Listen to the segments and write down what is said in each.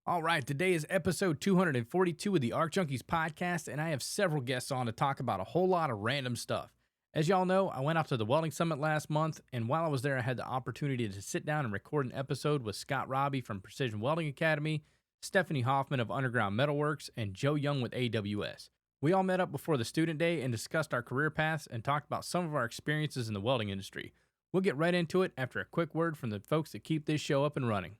All right, today is episode 242 of the Junkies Podcast, and I have several guests on to talk about a whole lot of random stuff. As y'all know, I went out to the Welding Summit last month, and while I was there, I had the opportunity to sit down and record an episode with Scott Raabe from Precision Welding Academy, Stephanie Hoffman of Underground Metalworks, and Joe Young with AWS. We all met up before the student day and discussed our career paths and talked about some of our experiences in the welding industry. We'll get right into it after a quick word from the folks that keep this show up and running.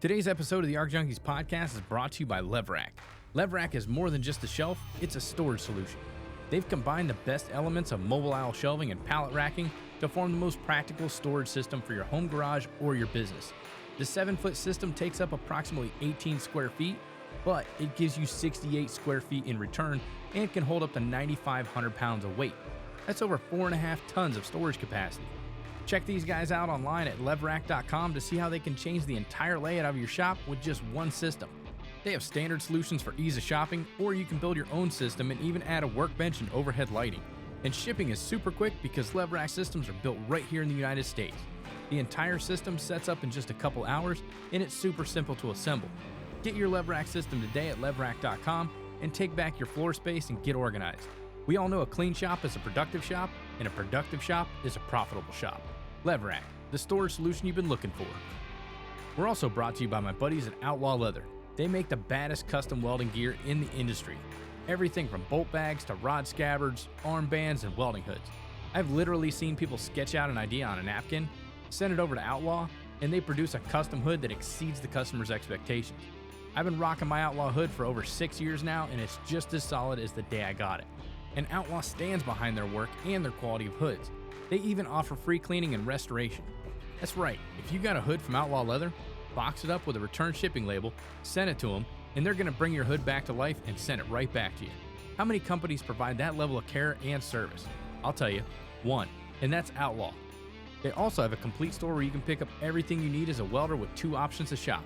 Today's episode of the Junkies Podcast is brought to you by Levrack. Levrack is more than just a shelf, it's a storage solution. They've combined the best elements of mobile aisle shelving and pallet racking to form the most practical storage system for your home garage or your business. The 7-foot system takes up approximately 18 square feet, but it gives you 68 square feet in return and can hold up to 9,500 pounds of weight. That's over 4.5 tons of storage capacity. Check these guys out online at Levrack.com to see how they can change the entire layout of your shop with just one system. They have standard solutions for ease of shopping, or you can build your own system and even add a workbench and overhead lighting. And shipping is super quick because Levrack systems are built right here in the United States. The entire system sets up in just a couple hours, and it's super simple to assemble. Get your Levrack system today at Levrack.com and take back your floor space and get organized. We all know a clean shop is a productive shop, and a productive shop is a profitable shop. Levrack, the storage solution you've been looking for. We're also brought to you by my buddies at Outlaw Leather. They make the baddest custom welding gear in the industry. Everything from bolt bags to rod scabbards, armbands, and welding hoods. I've literally seen people sketch out an idea on a napkin, send it over to Outlaw, and they produce a custom hood that exceeds the customer's expectations. I've been rocking my Outlaw hood for over 6 years now, and it's just as solid as the day I got it. And Outlaw stands behind their work and their quality of hoods. They even offer free cleaning and restoration. That's right, if you got a hood from Outlaw Leather, box it up with a return shipping label, send it to them, and they're going to bring your hood back to life and send it right back to you. How many companies provide that level of care and service? I'll tell you, one, and that's Outlaw. They also have a complete store where you can pick up everything you need as a welder with 2 options to shop.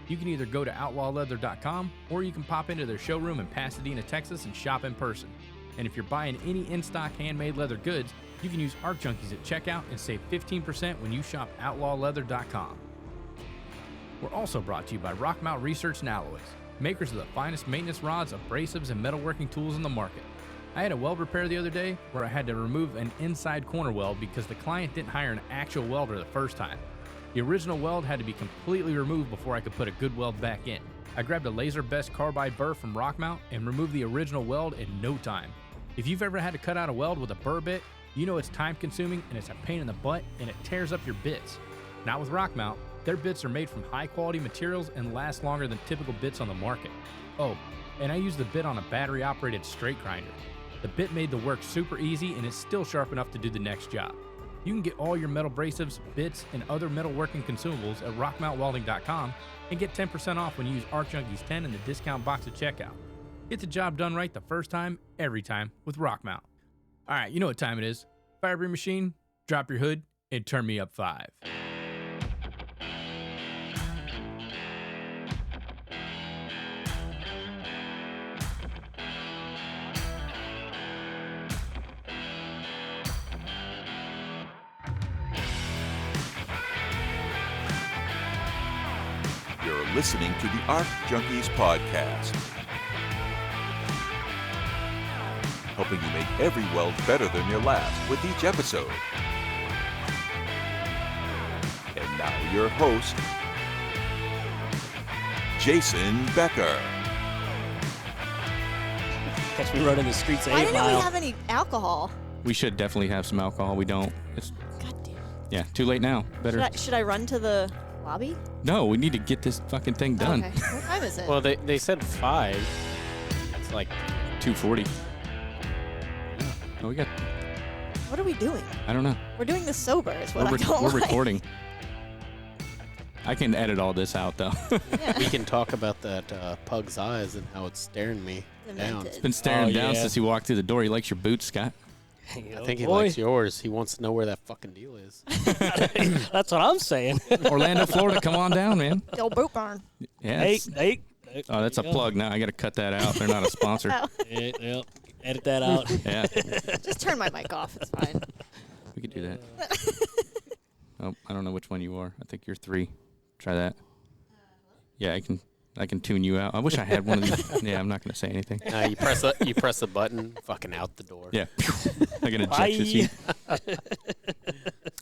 You can either go to outlawleather.com or you can pop into their showroom in Pasadena, Texas and shop in person. And if you're buying any in-stock handmade leather goods, you can use Junkies at checkout and save 15% when you shop outlawleather.com. We're also brought to you by Rockmount Research and Alloys, makers of the finest maintenance rods, abrasives, and metalworking tools in the market. I had a weld repair the other day where I had to remove an inside corner weld because the client didn't hire an actual welder the first time. The original weld had to be completely removed before I could put a good weld back in. I grabbed a Laser Best carbide burr from Rockmount and removed the original weld in no time. If you've ever had to cut out a weld with a burr bit, you know it's time consuming and it's a pain in the butt and it tears up your bits. Not with Rockmount. Their bits are made from high quality materials and last longer than typical bits on the market. Oh, and I used the bit on a battery operated straight grinder. The bit made the work super easy and it's still sharp enough to do the next job. You can get all your metal abrasives, bits, and other metalworking consumables at rockmountwelding.com and get 10% off when you use Junkies10 in the discount box at checkout. Get the job done right the first time, every time with Rockmount. All right, you know what time it is. Fire up your machine, drop your hood, and turn me up 5. You're listening to the Junkies Podcast, helping you make every weld better than your last with each episode. And now your host, Jason Becker. Catch me running the streets at 8 Why Mile. didn't we have any alcohol? We should definitely have some alcohol. We don't. It's God damn. yeah, too late now. Better. Should I run to the lobby? No, we need to get this fucking thing done. Okay. What time is it? Well, they said 5. It's like 2:40. Oh, we got. What are we doing? I don't know. We're doing this sober. Is what I don't We're like. recording. I can edit all this out though. Yeah. We can talk about that pug's eyes and how it's staring me down. Demented. It's been staring down yeah. since he walked through the door. He likes your boots, Scott. I think he likes yours. He wants to know where that fucking deal is. That's what I'm saying. Orlando, Florida, come on down, man. The old boot barn. Yeah. Hey. Oh, that's a plug now. I got to cut that out. They're not a sponsor. Oh. Yep. Edit that out. Yeah, Just turn my mic off. It's fine. we could do that. Oh, I don't know which one you are. I think you're 3. Try that. Yeah, I can tune you out. I wish I had one of these. Yeah, I'm not going to say anything. You press the button, fucking out the door. Yeah. I can eject you.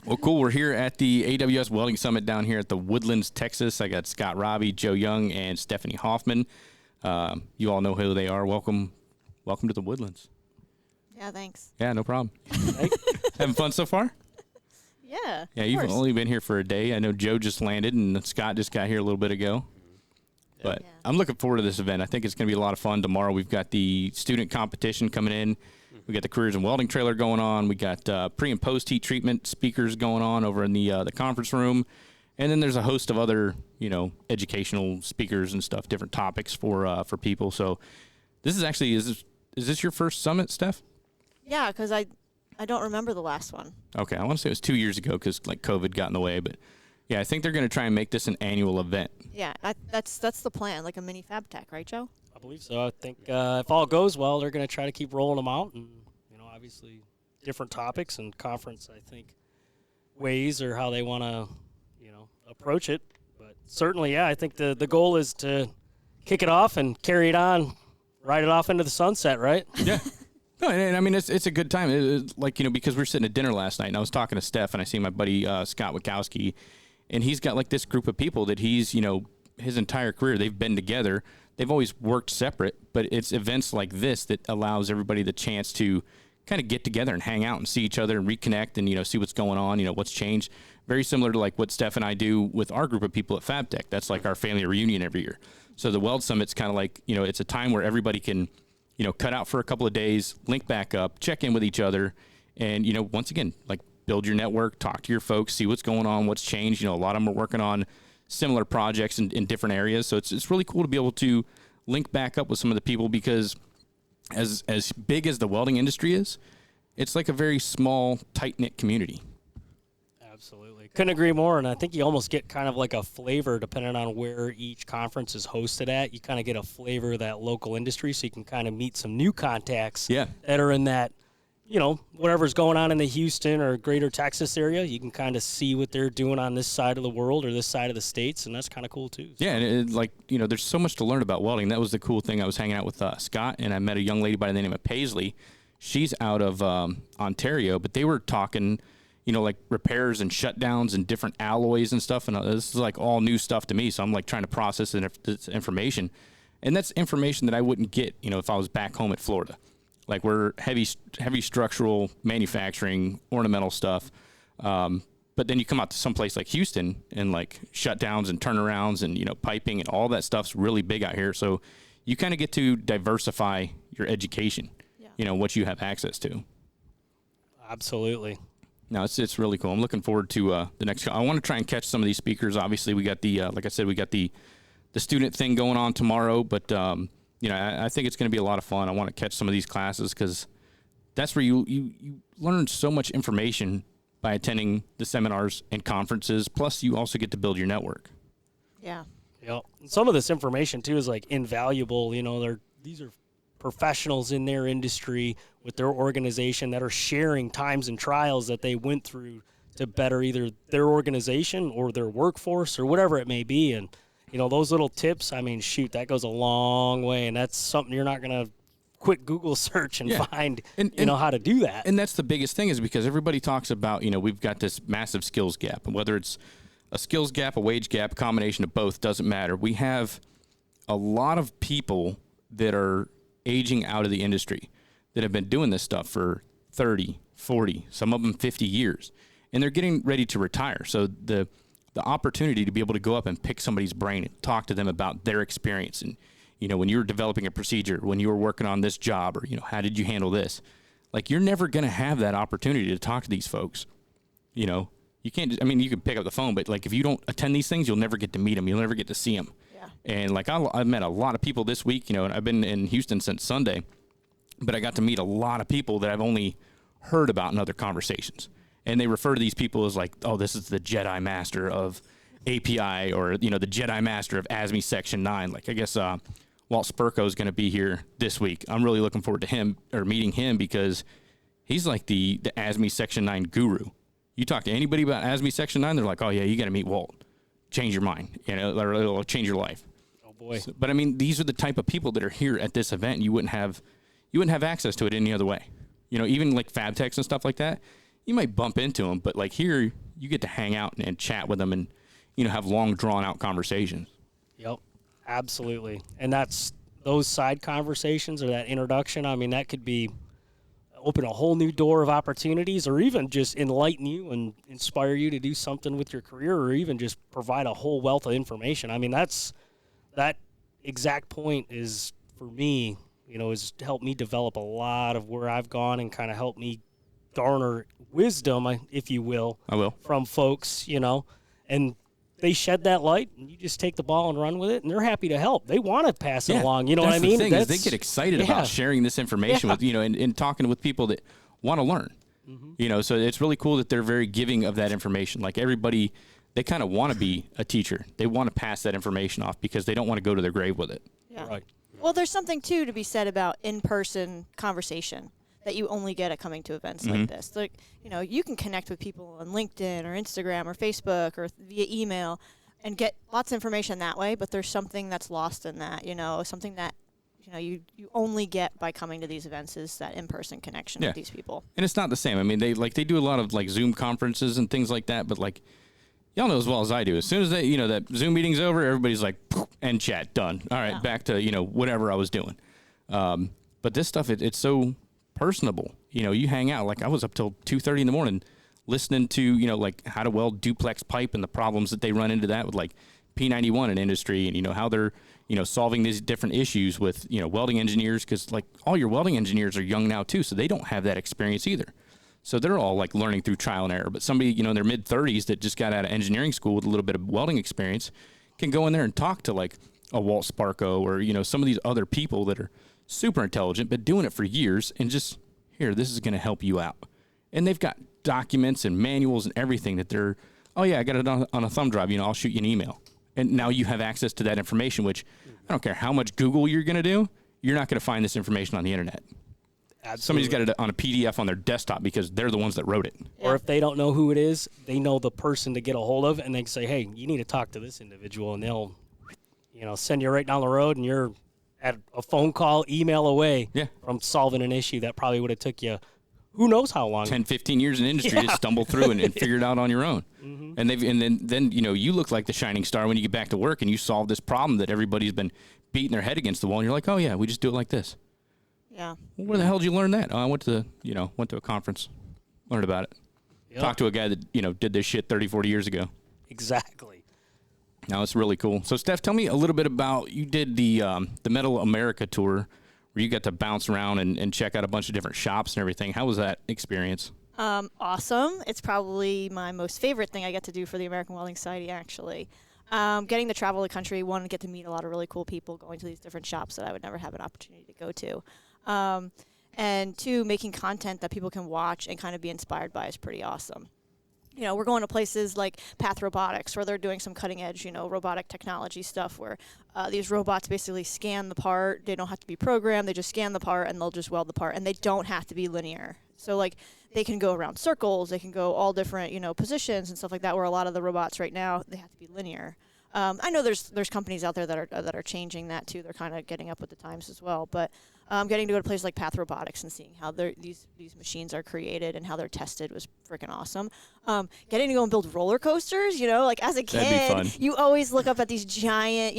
Well, cool. We're here at the AWS Welding Summit down here at the Woodlands, Texas. I got Scott Raabe, Joe Young, and Stephanie Hoffman. You all know who they are. Welcome to the Woodlands. Yeah, thanks. Yeah, no problem. Having fun so far? Yeah. Yeah, you've only been here for a day. I know Joe just landed, and Scott just got here a little bit ago. But I'm looking forward to this event. I think it's going to be a lot of fun. Tomorrow we've got the student competition coming in. We got the Careers in Welding trailer going on. We got pre and post heat treatment speakers going on over in the conference room. And then there's a host of other, educational speakers and stuff, different topics for people. So this is actually, is this your first summit, Steph? Yeah, because I don't remember the last one. Okay, I want to say it was 2 years ago because COVID got in the way, but yeah, I think they're going to try and make this an annual event. Yeah, that's the plan, like a mini Fab Tech, right, Joe? I believe so. I think if all goes well, they're going to try to keep rolling them out, and obviously different topics and conference, I think, ways or how they want to, approach it. But certainly, yeah, I think the goal is to kick it off and carry it on, ride it off into the sunset, right? Yeah. No, and I mean, it's a good time. It's because we were sitting at dinner last night, and I was talking to Steph, and I see my buddy Scott Wachowski, and he's got this group of people that he's, his entire career, they've been together. They've always worked separate, but it's events like this that allows everybody the chance to kind of get together and hang out and see each other and reconnect and, see what's going on, what's changed. Very similar to what Steph and I do with our group of people at FabTech. That's our family reunion every year. So the Weld Summit's kind of it's a time where everybody can, cut out for a couple of days, link back up, check in with each other, and, once again, build your network, talk to your folks, see what's going on, what's changed. A lot of them are working on similar projects in different areas. So it's really cool to be able to link back up with some of the people because as big as the welding industry is, it's like a very small, tight-knit community. Absolutely. Couldn't agree more, and I think you almost get kind of like a flavor depending on where each conference is hosted at. You kind of get a flavor of that local industry, so you can kind of meet some new contacts that are in that, whatever's going on in the Houston or greater Texas area. You can kind of see what they're doing on this side of the world or this side of the states, and that's kind of cool too. So. Yeah, and there's so much to learn about welding. That was the cool thing. I was hanging out with Scott, and I met a young lady by the name of Paisley. She's out of Ontario, but they were talking, repairs and shutdowns and different alloys and stuff. And this is all new stuff to me. So I'm trying to process this information. And that's information that I wouldn't get, if I was back home at Florida. We're heavy structural manufacturing, ornamental stuff. But then you come out to some place like Houston and shutdowns and turnarounds and, piping and all that stuff's really big out here. So you kind of get to diversify your education, what you have access to. Absolutely. No, it's really cool. I'm looking forward to the next. I want to try and catch some of these speakers. Obviously, we got the like I said, we got the student thing going on tomorrow. But I think it's going to be a lot of fun. I want to catch some of these classes because that's where you learn so much information by attending the seminars and conferences. Plus, you also get to build your network. Yeah. Yep. Some of this information too is invaluable. These are professionals in their industry with their organization that are sharing times and trials that they went through to better either their organization or their workforce or whatever it may be. And, those little tips, that goes a long way. And that's something you're not going to quick Google search and find, how to do that. And that's the biggest thing is because everybody talks about, we've got this massive skills gap. And whether it's a skills gap, a wage gap, a combination of both, doesn't matter. We have a lot of people that are aging out of the industry that have been doing this stuff for 30, 40, some of them 50 years, and they're getting ready to retire. So the opportunity to be able to go up and pick somebody's brain and talk to them about their experience and, when you were developing a procedure, when you were working on this job or, how did you handle this? You're never going to have that opportunity to talk to these folks. You can't just, you can pick up the phone, but if you don't attend these things, you'll never get to meet them. You'll never get to see them. And I've met a lot of people this week, and I've been in Houston since Sunday, but I got to meet a lot of people that I've only heard about in other conversations. And they refer to these people as oh, this is the Jedi Master of API or, the Jedi Master of ASME Section 9. I guess Walt Spurko is going to be here this week. I'm really looking forward to him or meeting him because he's the ASME Section 9 guru. You talk to anybody about ASME Section 9, they're oh, yeah, you got to meet Walt. change your mind, or it'll change your life. Oh boy. So, but I mean, these are the type of people that are here at this event. You wouldn't have access to it any other way. Even like fab techs and stuff like that, you might bump into them, but like here, you get to hang out and chat with them and, have long drawn out conversations. Yep, absolutely. And that's those side conversations or that introduction. I mean, that could be open a whole new door of opportunities, or even just enlighten you and inspire you to do something with your career, or even just provide a whole wealth of information. I mean, that exact point is, for me, has helped me develop a lot of where I've gone and kind of helped me garner wisdom, if you will, from folks, and they shed that light, and you just take the ball and run with it, and they're happy to help. They want to pass it along. You know what I mean? The thing is they get excited about sharing this information with, and talking with people that want to learn. Mm-hmm. So it's really cool that they're very giving of that information. Like everybody, they kind of want to be a teacher. They want to pass that information off because they don't want to go to their grave with it. Yeah. Right. Well, there's something, too, to be said about in-person conversation that you only get at coming to events like this. Like, you can connect with people on LinkedIn or Instagram or Facebook or via email and get lots of information that way, but there's something that's lost in that, something that, you only get by coming to these events is that in-person connection with these people. And it's not the same. I mean, they do a lot of like Zoom conferences and things like that, but like, y'all know as well as I do, as soon as that Zoom meeting's over, everybody's like, end chat, done. All right, back to, whatever I was doing. But this stuff, it's so personable. You hang out. Like I was up till 2:30 in the morning listening to, like how to weld duplex pipe and the problems that they run into that with like P91 in industry, and, how they're, solving these different issues with, welding engineers, because like all your welding engineers are young now too, so they don't have that experience either. So they're all like learning through trial and error. But somebody, in their mid-30s that just got out of engineering school with a little bit of welding experience can go in there and talk to like a Walt Sparko or, some of these other people that are super intelligent, but doing it for years, and just, here, this is going to help you out. And they've got documents and manuals and everything that they're, oh yeah, I got it on a thumb drive, I'll shoot you an email. And now you have access to that information, which I don't care how much Google you're going to do, you're not going to find this information on the internet. Absolutely. Somebody's got it on a PDF on their desktop because they're the ones that wrote it. Or if they don't know who it is, they know the person to get a hold of, and they can say, hey, you need to talk to this individual, and they'll, send you right down the road, and you're at a phone call, email away from solving an issue that probably would have took you who knows how long. 10, 15 years in industry to stumble through and figure it out on your own. Mm-hmm. And then you look like the shining star when you get back to work and you solve this problem that everybody's been beating their head against the wall, and you're like, oh yeah, we just do it like this. Yeah. Well, where the hell did you learn that? Oh, I went to a conference, learned about it. Yep. Talked to a guy that, did this shit 30, 40 years ago. Exactly. Now it's really cool. So Steph, tell me a little bit about, you did the Metal America tour where you got to bounce around and check out a bunch of different shops and everything. How was that experience? Awesome. It's probably my most favorite thing I get to do for the American Welding Society, actually. Getting to travel the country, one, get to meet a lot of really cool people, going to these different shops that I would never have an opportunity to go to. And two, making content that people can watch and kind of be inspired by is pretty awesome. We're going to places like Path Robotics where they're doing some cutting edge, robotic technology stuff where these robots basically scan the part. They don't have to be programmed. They just scan the part and they'll just weld the part, and they don't have to be linear. So like they can go around circles. They can go all different, positions and stuff like that, where a lot of the robots right now, they have to be linear. I know there's companies out there that are changing that too. They're kind of getting up with the times as well. But getting to go to places like Path Robotics and seeing how these machines are created and how they're tested was freaking awesome. Getting to go and build roller coasters, like as a kid, you always look up at these giant,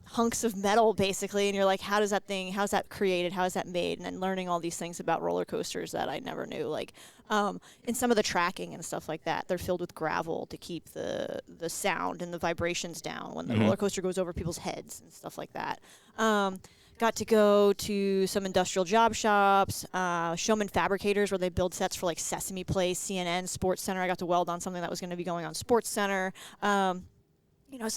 hunks of metal basically, and you're like, how's that created? How is that made? And then learning all these things about roller coasters that I never knew, like. And some of the tracking and stuff like that, they're filled with gravel to keep the sound and the vibrations down when the roller coaster goes over people's heads and stuff like that. Got to go to some industrial job shops, Showman Fabricators, where they build sets for like Sesame Place, CNN, Sports Center. I got to weld on something that was going to be going on Sports Center. So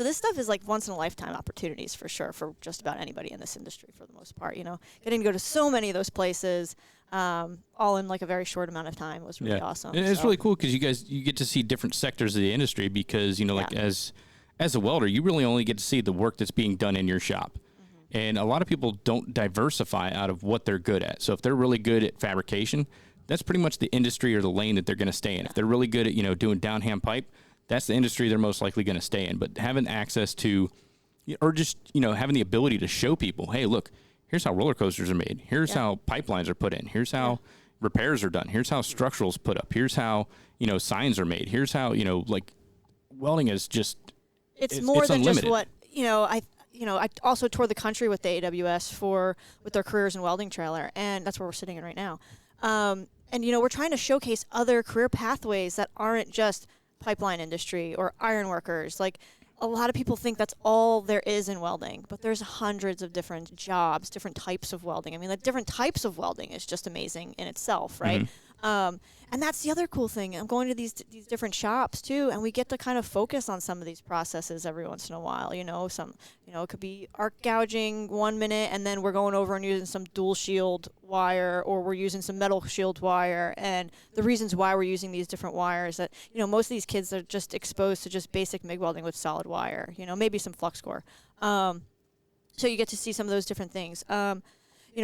this stuff is like once in a lifetime opportunities for sure for just about anybody in this industry for the most part. Getting to go to so many of those places, all in like a very short amount of time was really awesome. And it's really cool because you get to see different sectors of the industry because as a welder, you really only get to see the work that's being done in your shop. And a lot of people don't diversify out of what they're good at. So if they're really good at fabrication, that's pretty much the industry or the lane that they're going to stay in. If they're really good at, doing downhand pipe, that's the industry they're most likely going to stay in. But having access to, or just, having the ability to show people, hey, look, here's how roller coasters are made. Here's how pipelines are put in. Here's how repairs are done. Here's how structural's put up. Here's how, signs are made. Here's how, like, welding is just, it's more than unlimited. just what, I also toured the country with the AWS with their careers in welding trailer, and that's where we're sitting in right now. And, we're trying to showcase other career pathways that aren't just pipeline industry or iron workers. Like, a lot of people think that's all there is in welding, but there's hundreds of different jobs, different types of welding. I mean, the different types of welding is just amazing in itself, right? Mm-hmm. And that's the other cool thing. I'm going to these different shops too, and we get to kind of focus on some of these processes every once in a while. It could be arc gouging 1 minute, and then we're going over and using some dual shield wire, or we're using some metal shield wire. And the reasons why we're using these different wires, that most of these kids are just exposed to just basic MIG welding with solid wire. Maybe some flux core. So you get to see some of those different things.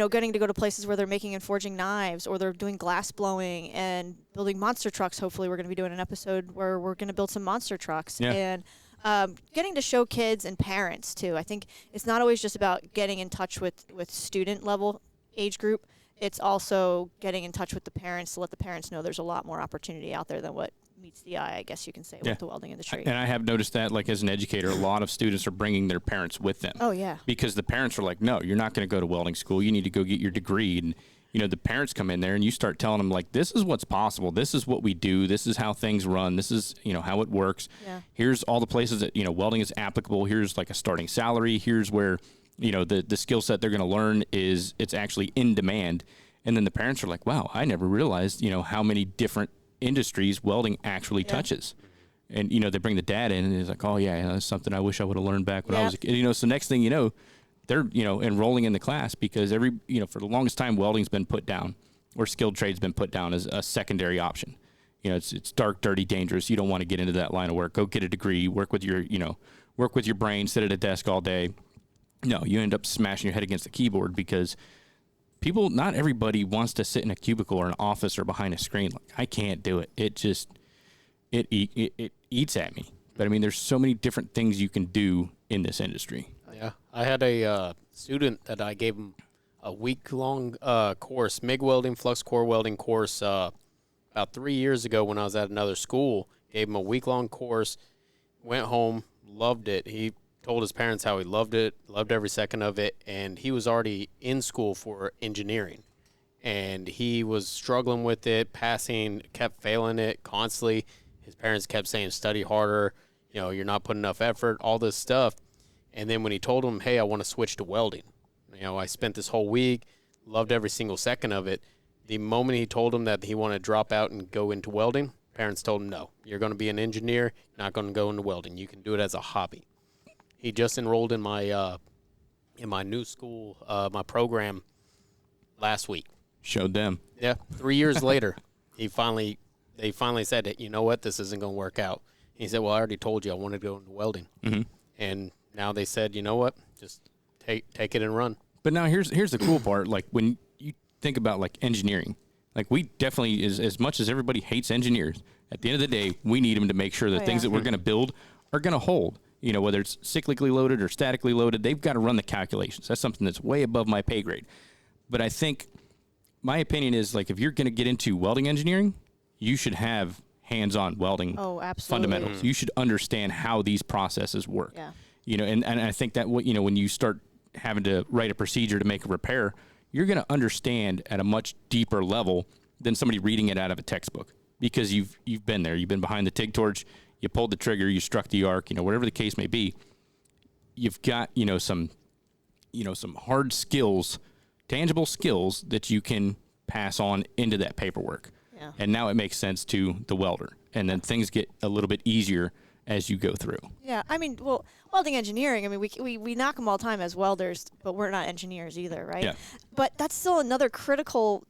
Getting to go to places where they're making and forging knives, or they're doing glass blowing and building monster trucks. Hopefully we're going to be doing an episode where we're going to build some monster trucks. Yeah. And getting to show kids and parents too. I think it's not always just about getting in touch with student level age group. It's also getting in touch with the parents to let the parents know there's a lot more opportunity out there than what meets the eye, I guess you can say, with the welding industry. And I have noticed that, like, as an educator, a lot of students are bringing their parents with them. Oh, yeah. Because the parents are like, no, you're not going to go to welding school. You need to go get your degree. And, the parents come in there and you start telling them, like, this is what's possible. This is what we do. This is how things run. This is, how it works. Yeah. Here's all the places that, welding is applicable. Here's, like, a starting salary. Here's where, the skill set they're going to learn it's actually in demand. And then the parents are like, wow, I never realized, how many different industries welding actually touches. And they bring the dad in and he's like, oh yeah, that's something I wish I would have learned back when I was a kid. So next thing you know, they're enrolling in the class, because for the longest time welding's been put down, or skilled trade's been put down as a secondary option. It's dark, dirty, dangerous. You don't want to get into that line of work. Go get a degree, work with your brain, sit at a desk all day. No, you end up smashing your head against the keyboard, because not everybody wants to sit in a cubicle or an office or behind a screen. Like, I can't do it. It just, it eats at me. But I mean, there's so many different things you can do in this industry. Yeah. I had a student that I gave him a week-long course, MIG welding, flux core welding course, about 3 years ago when I was at another school. Gave him a week-long course, went home, loved it. He told his parents how he loved it, loved every second of it, and he was already in school for engineering. And he was struggling with it, passing, kept failing it constantly. His parents kept saying, study harder, you're not putting enough effort, all this stuff. And then when he told him, hey, I want to switch to welding, I spent this whole week, loved every single second of it. The moment he told him that he wanted to drop out and go into welding, parents told him, no, you're going to be an engineer, you're not going to go into welding. You can do it as a hobby. He just enrolled in my new school, my program last week. Showed them. Yeah. 3 years later, they finally said that, you know what, this isn't going to work out. And he said, well, I already told you I wanted to go into welding. Mm-hmm. And now they said, you know what, just take it and run. But now here's the cool part. Like, when you think about, like, engineering, like, we definitely, as much as everybody hates engineers, at the end of the day, we need them to make sure the things that we're going to build are going to hold. Whether it's cyclically loaded or statically loaded, they've got to run the calculations. That's something that's way above my pay grade. But I think my opinion is, like, if you're going to get into welding engineering, you should have hands-on welding fundamentals. You should understand how these processes work. Yeah. And I think that when you start having to write a procedure to make a repair, you're going to understand at a much deeper level than somebody reading it out of a textbook, because you've been there. You've been behind the TIG torch. You pulled the trigger, you struck the arc, whatever the case may be. You've got, some hard skills, tangible skills that you can pass on into that paperwork. Yeah. And now it makes sense to the welder. And then things get a little bit easier as you go through. Yeah, I mean, well, welding engineering, I mean, we knock them all the time as welders, but we're not engineers either, right? Yeah. But that's still another critical,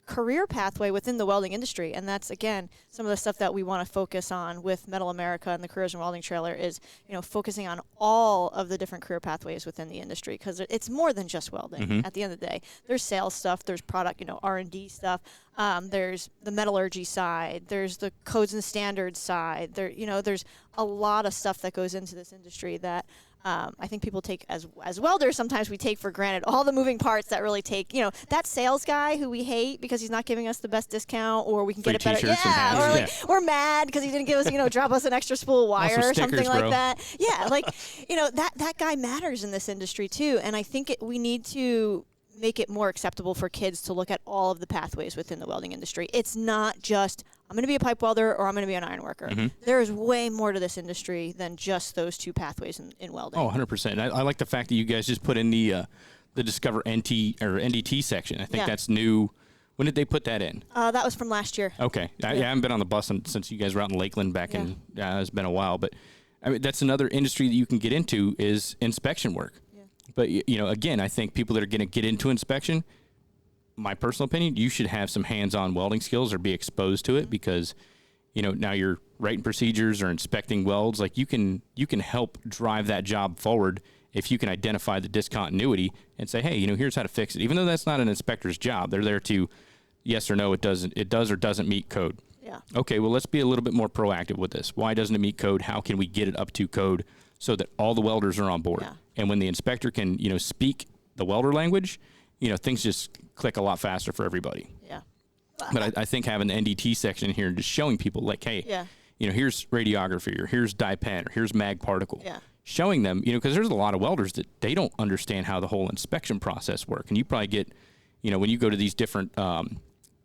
career pathway within the welding industry. And that's, again, some of the stuff that we want to focus on with Metal America and the Careers in Welding trailer is, focusing on all of the different career pathways within the industry, because it's more than just welding. At the end of the day, there's sales stuff, there's product, R&D stuff, there's the metallurgy side, there's the codes and standards side, there's a lot of stuff that goes into this industry that I think people take as welders, sometimes we take for granted all the moving parts that really take, that sales guy who we hate because he's not giving us the best discount, or we can Free get it better. t-shirts Or like, we're mad because he didn't give us, drop us an extra spool of wire or something stickers, like bro. that. Yeah, like, that guy matters in this industry too. And I think we need to make it more acceptable for kids to look at all of the pathways within the welding industry. It's not just, I'm going to be a pipe welder or I'm going to be an iron worker. There is way more to this industry than just those two pathways in welding. Oh, 100%. I like the fact that you guys just put in the Discover NT or NDT section. I think that's new. When did they put that in? That was from last year. Okay. I haven't been on the bus since you guys were out in Lakeland back in, it's been a while. But I mean, that's another industry that you can get into is inspection work. But, again, I think people that are going to get into inspection, my personal opinion, you should have some hands-on welding skills or be exposed to it because, now you're writing procedures or inspecting welds. Like you can help drive that job forward if you can identify the discontinuity and say, hey, here's how to fix it. Even though that's not an inspector's job, they're there to, yes or no, it does or doesn't meet code. Yeah. Okay, well, let's be a little bit more proactive with this. Why doesn't it meet code? How can we get it up to code so that all the welders are on board? Yeah. And when the inspector can, speak the welder language, things just click a lot faster for everybody. Yeah. But I think having the NDT section here and just showing people like, hey, here's radiography or here's dye pen or here's mag particle. Yeah. Showing them, because there's a lot of welders that they don't understand how the whole inspection process works. And you probably get, when you go to these different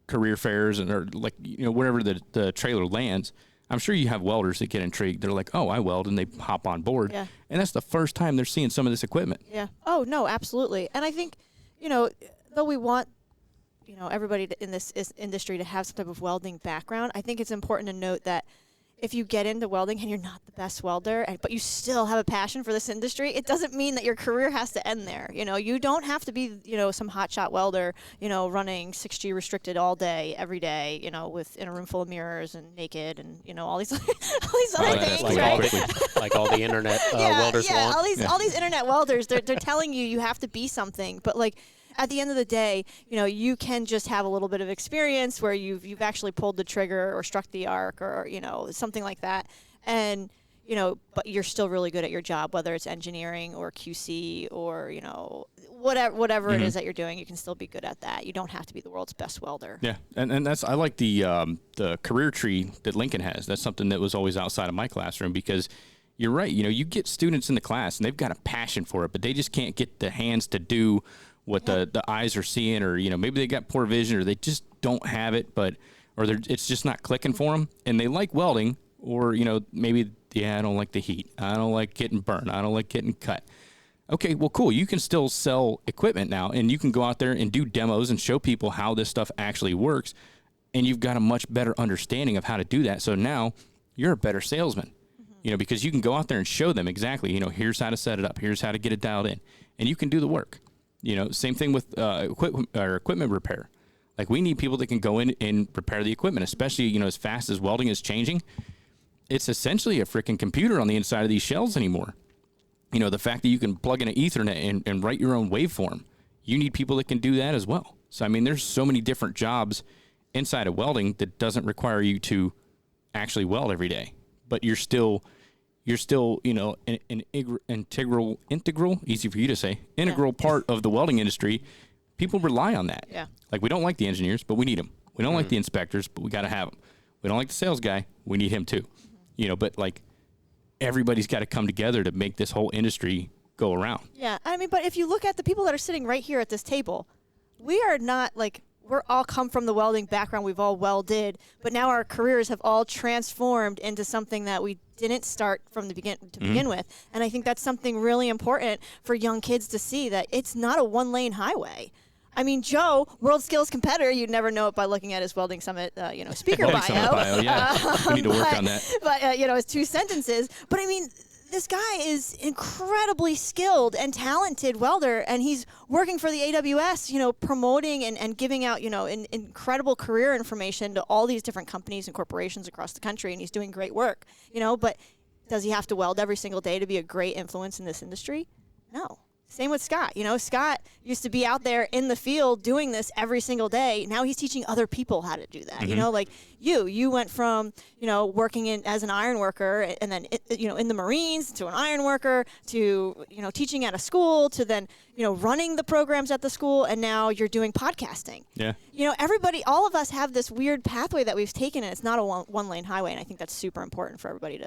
career fairs and or like, wherever the trailer lands, I'm sure you have welders that get intrigued. They're like, oh, I weld, and they hop on board. Yeah. And that's the first time they're seeing some of this equipment. Yeah. Oh, no, absolutely. And I think, though we want, everybody in this industry to have some type of welding background, I think it's important to note that if you get into welding and you're not the best welder, but you still have a passion for this industry, it doesn't mean that your career has to end there. You don't have to be, some hotshot welder, running 6G restricted all day, every day, in a room full of mirrors and naked and, all these other things, right? Like all the internet welders want. All these internet welders, they're telling you have to be something, but like, at the end of the day, you can just have a little bit of experience where you've actually pulled the trigger or struck the arc or, something like that. And, but you're still really good at your job, whether it's engineering or QC or, whatever it is that you're doing, you can still be good at that. You don't have to be the world's best welder. Yeah. And I like the career tree that Lincoln has. That's something that was always outside of my classroom because you're right. You get students in the class and they've got a passion for it, but they just can't get the hands to do what the eyes are seeing, or maybe they got poor vision, or they just don't have it, it's just not clicking for them, and they like welding, or maybe I don't like the heat, I don't like getting burned, I don't like getting cut. Okay, well, cool. You can still sell equipment now, and you can go out there and do demos and show people how this stuff actually works, and you've got a much better understanding of how to do that. So now you're a better salesman, because you can go out there and show them exactly, here's how to set it up, here's how to get it dialed in, and you can do the work. Same thing with equipment repair. Like we need people that can go in and repair the equipment, especially, as fast as welding is changing. It's essentially a freaking computer on the inside of these shells anymore. The fact that you can plug in an Ethernet and write your own waveform, you need people that can do that as well. So, I mean, there's so many different jobs inside of welding that doesn't require you to actually weld every day, but you're still, an integral, easy for you to say, integral part of the welding industry. People rely on that. Yeah. Like we don't like the engineers, but we need them. We don't like the inspectors, but we got to have them. We don't like the sales guy. We need him too. But like everybody's got to come together to make this whole industry go around. Yeah. I mean, but if you look at the people that are sitting right here at this table, we are not like, we're all come from the welding background. We've all welded, but now our careers have all transformed into something that we didn't start from the begin with. And I think that's something really important for young kids to see, that it's not a one-lane highway. I mean, Joe, world skills competitor, you'd never know it by looking at his Welding Summit, speaker Welding Summit bio, yeah. We need to work on that. But, his 2 sentences. But I mean, this guy is incredibly skilled and talented welder, and he's working for the AWS, promoting and giving out, incredible career information to all these different companies and corporations across the country, and he's doing great work, but does he have to weld every single day to be a great influence in this industry? No. Same with Scott. Scott used to be out there in the field doing this every single day. Now he's teaching other people how to do that. Mm-hmm. Like you went from, working as an iron worker and then, in the Marines to an iron worker to, teaching at a school to then, running the programs at the school. And now you're doing podcasting. Yeah. Everybody, all of us have this weird pathway that we've taken, and it's not a one lane highway. And I think that's super important for everybody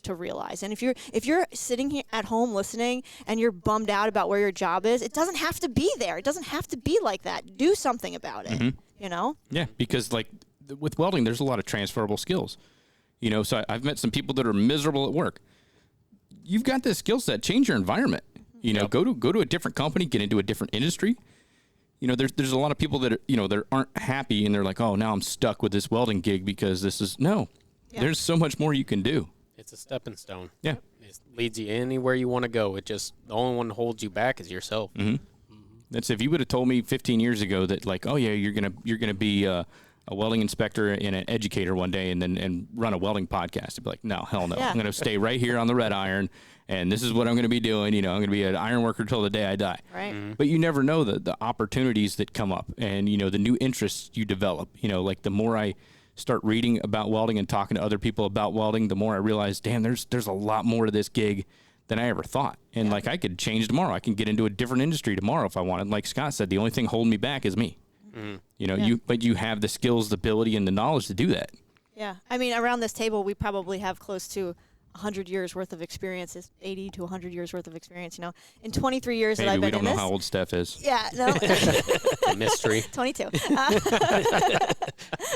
to realize. And if you're sitting here at home listening and you're bummed out about where your job is, it doesn't have to be there. It doesn't have to be like that. Do something about it. Mm-hmm. Yeah, because with welding, there's a lot of transferable skills. So I've met some people that are miserable at work. You've got this skill set. Change your environment. Go to a different company, get into a different industry. There's a lot of people that that aren't happy, and they're like, oh, now I'm stuck with this welding gig because this is There's so much more you can do. It's a stepping stone. Yeah. It leads you anywhere you want to go. It just, the only one that holds you back is yourself. Mm-hmm. That's if you would have told me 15 years ago that oh yeah, you're gonna be a welding inspector and an educator one day and run a welding podcast, I'd be like, no, hell no. Yeah. I'm gonna stay right here on the red iron, and this is what I'm gonna be doing. I'm gonna be an iron worker till the day I die. Right. Mm-hmm. But you never know the opportunities that come up, and the new interests you develop. Like the more I start reading about welding and talking to other people about welding, the more I realize, damn, there's a lot more to this gig than I ever thought. And I could change tomorrow. I can get into a different industry tomorrow if I wanted. Like Scott said, the only thing holding me back is me. Mm-hmm. But you have the skills, the ability, and the knowledge to do that. Yeah. I mean, around this table, we probably have close to 100 years worth of experience, 80 to 100 years worth of experience, in 23 years that I've been in this. We don't know how old Steph is. Yeah, no. Mystery. 22.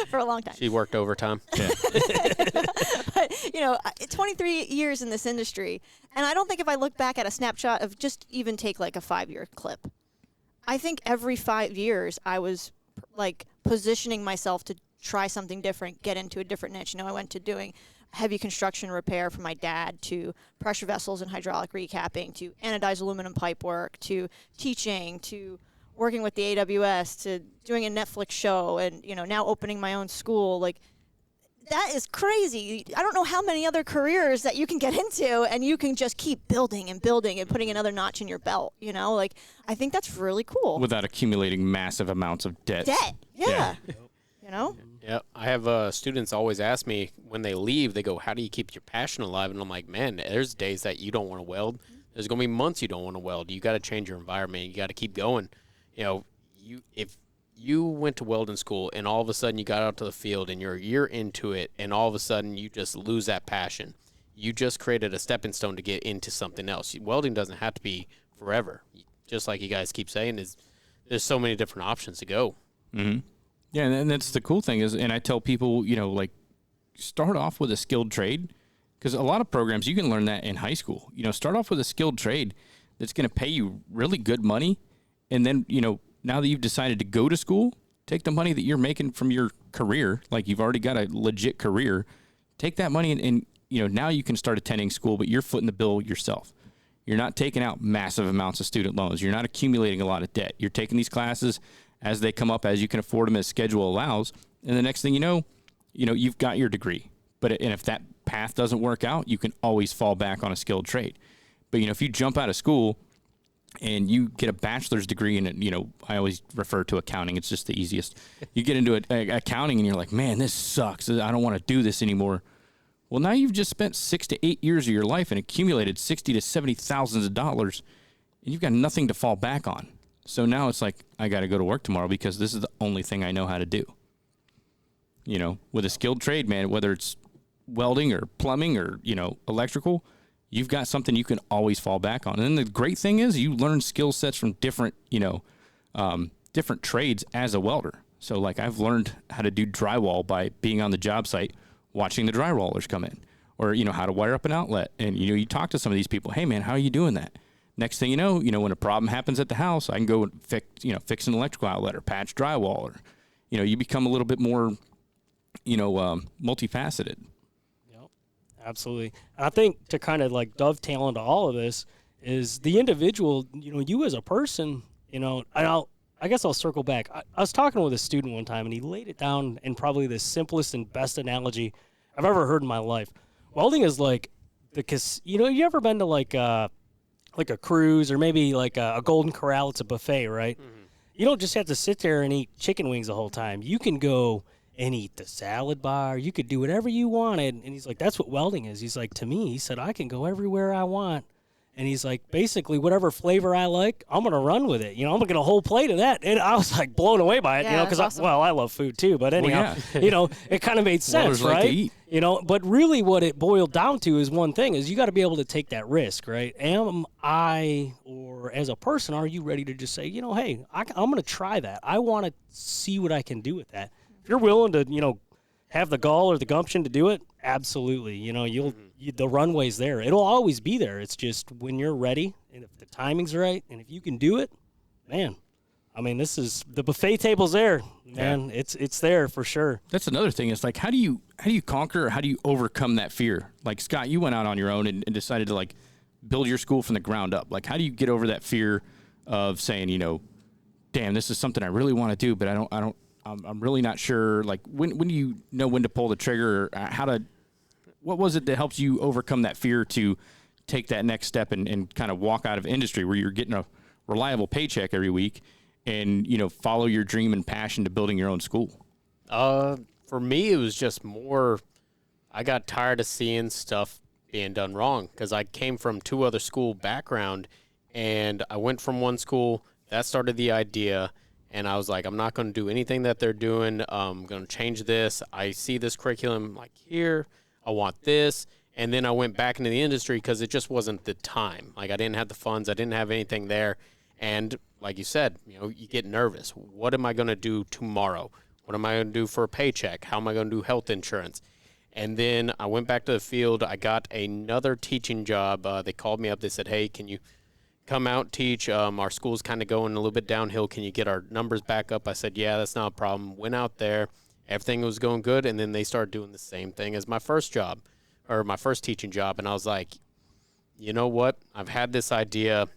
For a long time. She worked overtime. Yeah. But, 23 years in this industry, and I don't think if I look back at a snapshot of just even take a 5-year clip, I think every 5 years I was positioning myself to try something different, get into a different niche. I went to doing heavy construction repair for my dad, to pressure vessels and hydraulic recapping, to anodized aluminum pipe work, to teaching, to working with the AWS, to doing a Netflix show, and now opening my own school. That is crazy. I don't know how many other careers that you can get into, and you can just keep building and building and putting another notch in your belt. I think that's really cool. Without accumulating massive amounts of debt. Yeah. Yeah, I have students always ask me when they leave, they go, how do you keep your passion alive? And I'm like, man, there's days that you don't want to weld. There's going to be months you don't want to weld. You got to change your environment. You got to keep going. If you went to welding school and all of a sudden you got out to the field and you're a year into it and all of a sudden you just lose that passion, you just created a stepping stone to get into something else. Welding doesn't have to be forever. Just like you guys keep saying, there's so many different options to go. Mm-hmm. Yeah, and that's the cool thing is, and I tell people, start off with a skilled trade, because a lot of programs, you can learn that in high school. Start off with a skilled trade that's going to pay you really good money, and then, now that you've decided to go to school, take the money that you're making from your career, you've already got a legit career, take that money and now you can start attending school, but you're footing the bill yourself. You're not taking out massive amounts of student loans. You're not accumulating a lot of debt. You're taking these classes as they come up, as you can afford them, as schedule allows. And the next thing you know, you've got your degree. And if that path doesn't work out, you can always fall back on a skilled trade. But, if you jump out of school and you get a bachelor's degree in it, I always refer to accounting. It's just the easiest. You get into accounting and you're like, man, this sucks. I don't want to do this anymore. Well, now you've just spent 6 to 8 years of your life and accumulated $60,000 to $70,000, and you've got nothing to fall back on. So now it's like, I got to go to work tomorrow because this is the only thing I know how to do. With a skilled trade, man, whether it's welding or plumbing or, electrical, you've got something you can always fall back on. And then the great thing is you learn skill sets from different, different trades as a welder. So I've learned how to do drywall by being on the job site, watching the drywallers come in, or, how to wire up an outlet. And, you talk to some of these people, hey man, how are you doing that? Next thing you know, when a problem happens at the house, I can go and fix an electrical outlet or patch drywall, or, you become a little bit more, multifaceted. Yep, Absolutely. And I think to kind of like dovetail into all of this is the individual, you as a person, and I guess I'll circle back. I was talking with a student one time, and he laid it down in probably the simplest and best analogy I've ever heard in my life. Welding is like you ever been to like a cruise or maybe like a Golden Corral? It's a buffet, right? Mm-hmm. You don't just have to sit there and eat chicken wings the whole time. You can go and eat the salad bar. You could do whatever you wanted. And he's like, that's what welding is. He's like, to me, he said, I can go everywhere I want. And he's like, basically, whatever flavor I like, I'm going to run with it. I'm going to get a whole plate of that. And I was like blown away by it, because awesome. I love food too. But anyhow, it kind of made sense, right? Like to eat. But really what it boiled down to is one thing is you got to be able to take that risk, right? Am I, or as a person, are you ready to just say, hey, I'm going to try that. I want to see what I can do with that. If you're willing to, have the gall or the gumption to do it, absolutely. The runway's there. It'll always be there. It's just when you're ready and if the timing's right and if you can do it, man. I mean, the buffet table's there, man. Yeah. It's there for sure. That's another thing. It's like, how do you conquer, or how do you overcome that fear? Like, Scott, you went out on your own and decided to like build your school from the ground up. Like, how do you get over that fear of saying, damn, this is something I really want to do, but I'm really not sure. Like, when do you know when to pull the trigger, or what was it that helps you overcome that fear to take that next step and kind of walk out of industry where you're getting a reliable paycheck every week and, follow your dream and passion to building your own school? For me, it was just more, I got tired of seeing stuff being done wrong because I came from 2 other school background, and I went from one school, that started the idea, and I was like, I'm not going to do anything that they're doing. I'm going to change this. I see this curriculum like here. I want this. And then I went back into the industry because it just wasn't the time. Like, I didn't have the funds. I didn't have anything there. And like you said, you get nervous. What am I going to do tomorrow? What am I going to do for a paycheck? How am I going to do health insurance? And then I went back to the field. I got another teaching job. They called me up. They said, hey, can you come out, teach? Our school's kind of going a little bit downhill. Can you get our numbers back up? I said, yeah, that's not a problem. Went out there. Everything was going good. And then they started doing the same thing as my first job, or my first teaching job. And I was like, you know what? I've had this idea.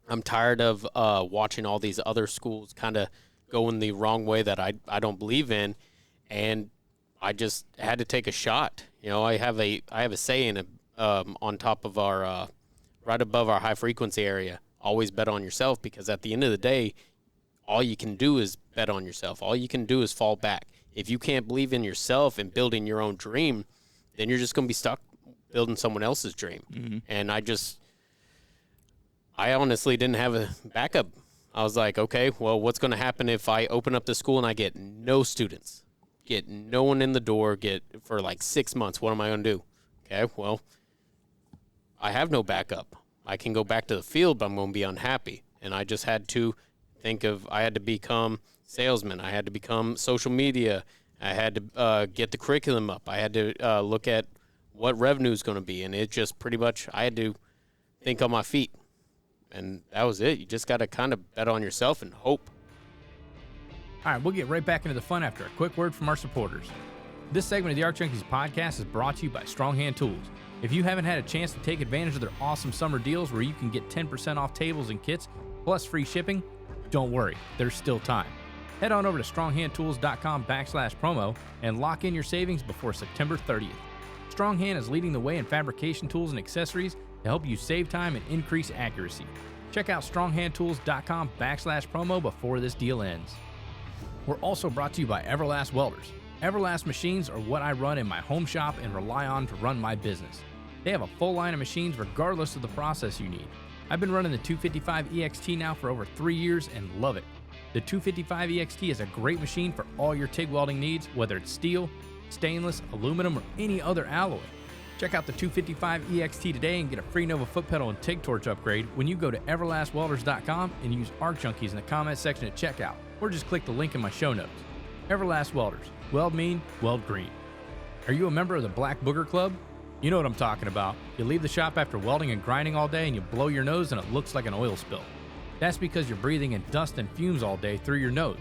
I'm tired of watching all these other schools kind of going the wrong way that I don't believe in. And I just had to take a shot. I have a saying on top of our right above our high frequency area. Always bet on yourself, because at the end of the day, all you can do is bet on yourself. All you can do is fall back. If you can't believe in yourself and building your own dream, then you're just going to be stuck building someone else's dream. Mm-hmm. And I honestly didn't have a backup. I was like, okay, well, what's going to happen if I open up the school and I get no students, get no one in the door, for like 6 months? What am I going to do? Okay, well, I have no backup. I can go back to the field, but I'm going to be unhappy. And I just had to I had to become salesman. I had to become social media. I had to get the curriculum up. I had to look at what revenue is going to be. And it just pretty much, I had to think on my feet. And that was it. You just got to kind of bet on yourself and hope. All right, we'll get right back into the fun after a quick word from our supporters. This segment of the Arc Junkies podcast is brought to you by Strong Hand Tools. If you haven't had a chance to take advantage of their awesome summer deals where you can get 10% off tables and kits plus free shipping, don't worry, there's still time. Head on over to stronghandtools.com/promo and lock in your savings before September 30th. Strong Hand is leading the way in fabrication tools and accessories to help you save time and increase accuracy. Check out stronghandtools.com/promo before this deal ends. We're also brought to you by Everlast Welders. Everlast machines are what I run in my home shop and rely on to run my business. They have a full line of machines regardless of the process you need. I've been running the 255 EXT now for over 3 years and love it. The 255 EXT is a great machine for all your TIG welding needs, whether it's steel, stainless, aluminum, or any other alloy. Check out the 255 EXT today and get a free Nova foot pedal and TIG torch upgrade when you go to everlastwelders.com and use Arc Junkies in the comment section at checkout, or just click the link in my show notes. Everlast Welders. Weld mean, weld green. Are you a member of the Black Booger Club? You know what I'm talking about. You leave the shop after welding and grinding all day and you blow your nose and it looks like an oil spill. That's because you're breathing in dust and fumes all day through your nose.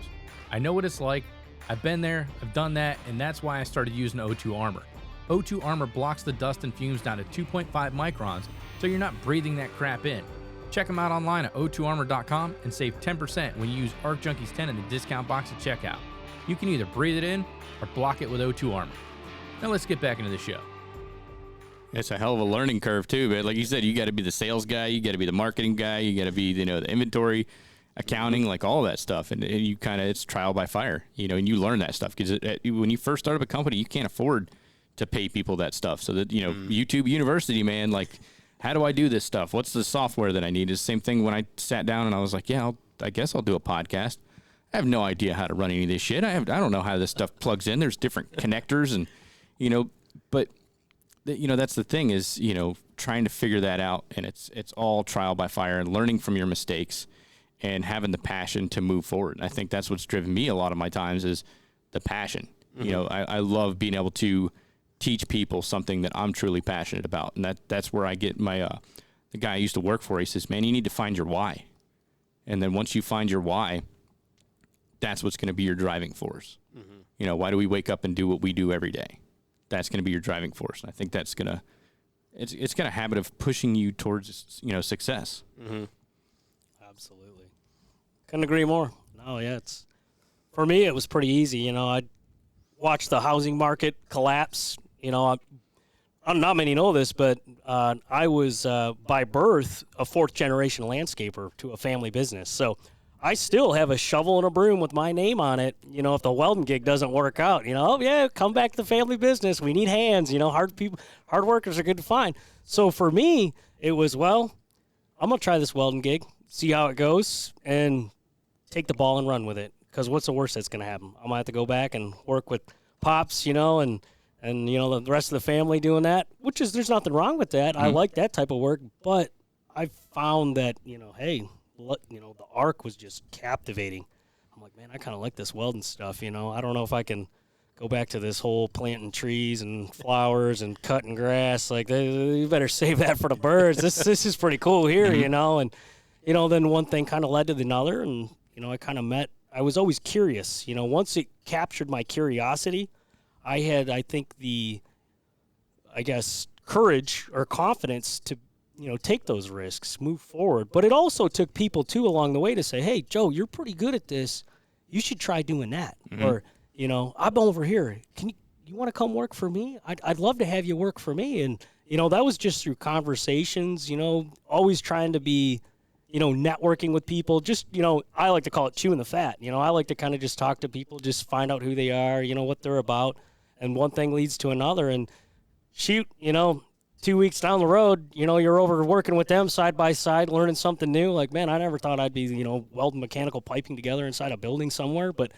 I know what it's like. I've been there, I've done that, and that's why I started using O2 Armor. O2 Armor blocks the dust and fumes down to 2.5 microns, so you're not breathing that crap in. Check them out online at o2armor.com and save 10% when you use ArcJunkies10 in the discount box at checkout. You can either breathe it in or block it with O2 Armor. Now let's get back into the show. It's a hell of a learning curve too, but like you said, you got to be the sales guy, you got to be the marketing guy, you got to be, the inventory, accounting, like all that stuff. And you it's trial by fire, and you learn that stuff because when you first start up a company, you can't afford to pay people that stuff. So that, YouTube University, man, like, how do I do this stuff? What's the software that I need? It's the same thing when I sat down and I was like, I guess I'll do a podcast. I have no idea how to run any of this shit. I don't know how this stuff plugs in. There's different connectors and, but that's the thing is, trying to figure that out. And it's all trial by fire and learning from your mistakes and having the passion to move forward. And I think that's what's driven me a lot of my times is the passion. Mm-hmm. I love being able to teach people something that I'm truly passionate about. And that's where I get my, the guy I used to work for, he says, man, you need to find your why. And then once you find your why, that's what's going to be your driving force. Mm-hmm. Why do we wake up and do what we do every day? That's going to be your driving force. And I think that's going to, it's got a habit of pushing you towards, success. Mm-hmm. Absolutely. Couldn't agree more. No, yeah, for me, it was pretty easy. I watched the housing market collapse. Not many know this, but I was by birth a fourth generation landscaper to a family business. So I still have a shovel and a broom with my name on it. If the welding gig doesn't work out, come back to the family business. We need hands. Hard workers are good to find. So for me, it was, I'm gonna try this welding gig, see how it goes, and take the ball and run with it. Because what's the worst that's gonna happen? I'm gonna have to go back and work with pops, and the rest of the family doing that. There's nothing wrong with that. Mm-hmm. I like that type of work, but I found that the arc was just captivating. I'm like, man, I kind of like this welding stuff. I don't know if I can go back to this whole planting trees and flowers and cutting grass. Like, you better save that for the birds. This is pretty cool here, And then one thing kind of led to another, and I was always curious. Once it captured my curiosity, I had, I think, courage or confidence to take those risks, move forward. But it also took people, too, along the way to say, hey, Joe, you're pretty good at this. You should try doing that. Mm-hmm. Or, I'm over here. You want to come work for me? I'd love to have you work for me. And, that was just through conversations, always trying to be, networking with people. Just, I like to call it chewing the fat. I like to kind of just talk to people, just find out who they are, what they're about. And one thing leads to another. And shoot, 2 weeks down the road, you're over working with them side by side, learning something new. Like, man, I never thought I'd be, welding mechanical piping together inside a building somewhere, but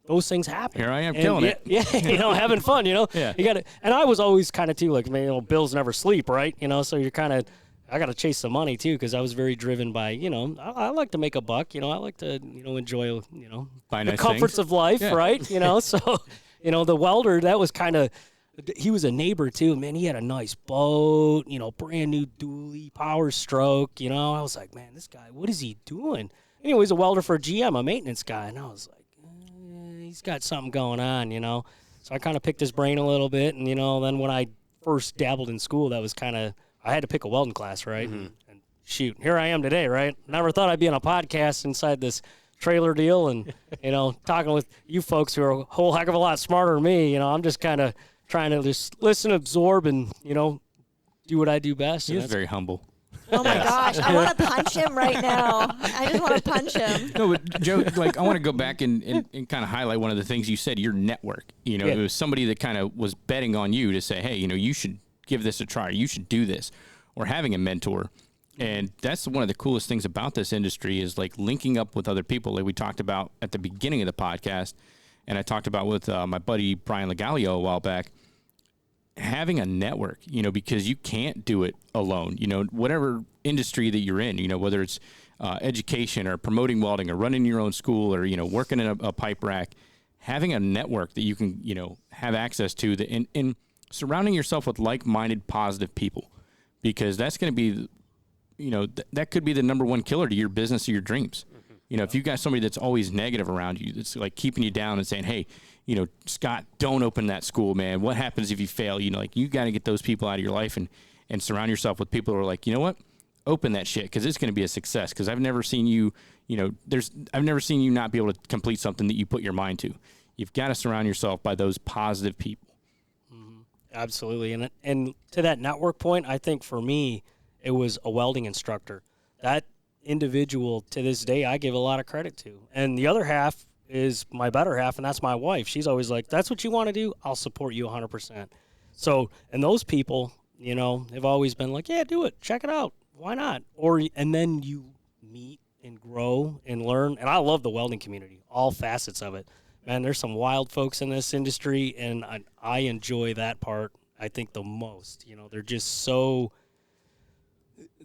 those things happen. Here I am killing it. Yeah, having fun, Yeah. You got to, and I was always kind of too, like, man, bills never sleep, right? So you're kind of, I got to chase some money too, because I was very driven by, I like to make a buck, I like to, enjoy, Buy the nice comforts things. of life, Yeah. right? So, the welder, that was kind of, he was a neighbor too, man. He had a nice boat, brand new dually, power stroke. I was like, man, this guy, what is he doing? Anyways, a welder for GM, a maintenance guy, and I was like, he's got something going on, So I kind of picked his brain a little bit, and then when I first dabbled in school, that was kind of, I had to pick a welding class, right? Mm-hmm. And shoot, here I am today, right? Never thought I'd be on a podcast inside this trailer deal, and talking with you folks who are a whole heck of a lot smarter than me. I'm just kind of trying to just listen, absorb, and, do what I do best. He's very humble. Oh, my gosh. I want to punch him right now. I just want to punch him. No, but Joe, I want to go back and kind of highlight one of the things you said, your network. It was somebody that kind of was betting on you to say, hey, you should give this a try. You should do this. Or having a mentor. And that's one of the coolest things about this industry is, linking up with other people. Like we talked about at the beginning of the podcast, and I talked about with my buddy Brian Legalio a while back, having a network, because you can't do it alone. Whatever industry that you're in, whether it's education or promoting welding or running your own school or, working in a pipe rack, having a network that you can, have access to, and surrounding yourself with like-minded, positive people, because that's going to be, that could be the number one killer to your business or your dreams. If you've got somebody that's always negative around you, that's like keeping you down and saying, hey, Scott, don't open that school, man. What happens if you fail? Like, you got to get those people out of your life and surround yourself with people who are like, you know what? Open that shit, because it's going to be a success. Because I've never seen you, I've never seen you not be able to complete something that you put your mind to. You've got to surround yourself by those positive people. Mm-hmm. Absolutely. And to that network point, I think for me, it was a welding instructor. That individual, to this day, I give a lot of credit to. And the other half is my better half, and that's my wife. She's always like, that's what you want to do? I'll support you 100%. So, and those people, have always been like, yeah, do it. Check it out. Why not? And then you meet and grow and learn. And I love the welding community, all facets of it. Man, there's some wild folks in this industry, and I enjoy that part, I think, the most. They're just so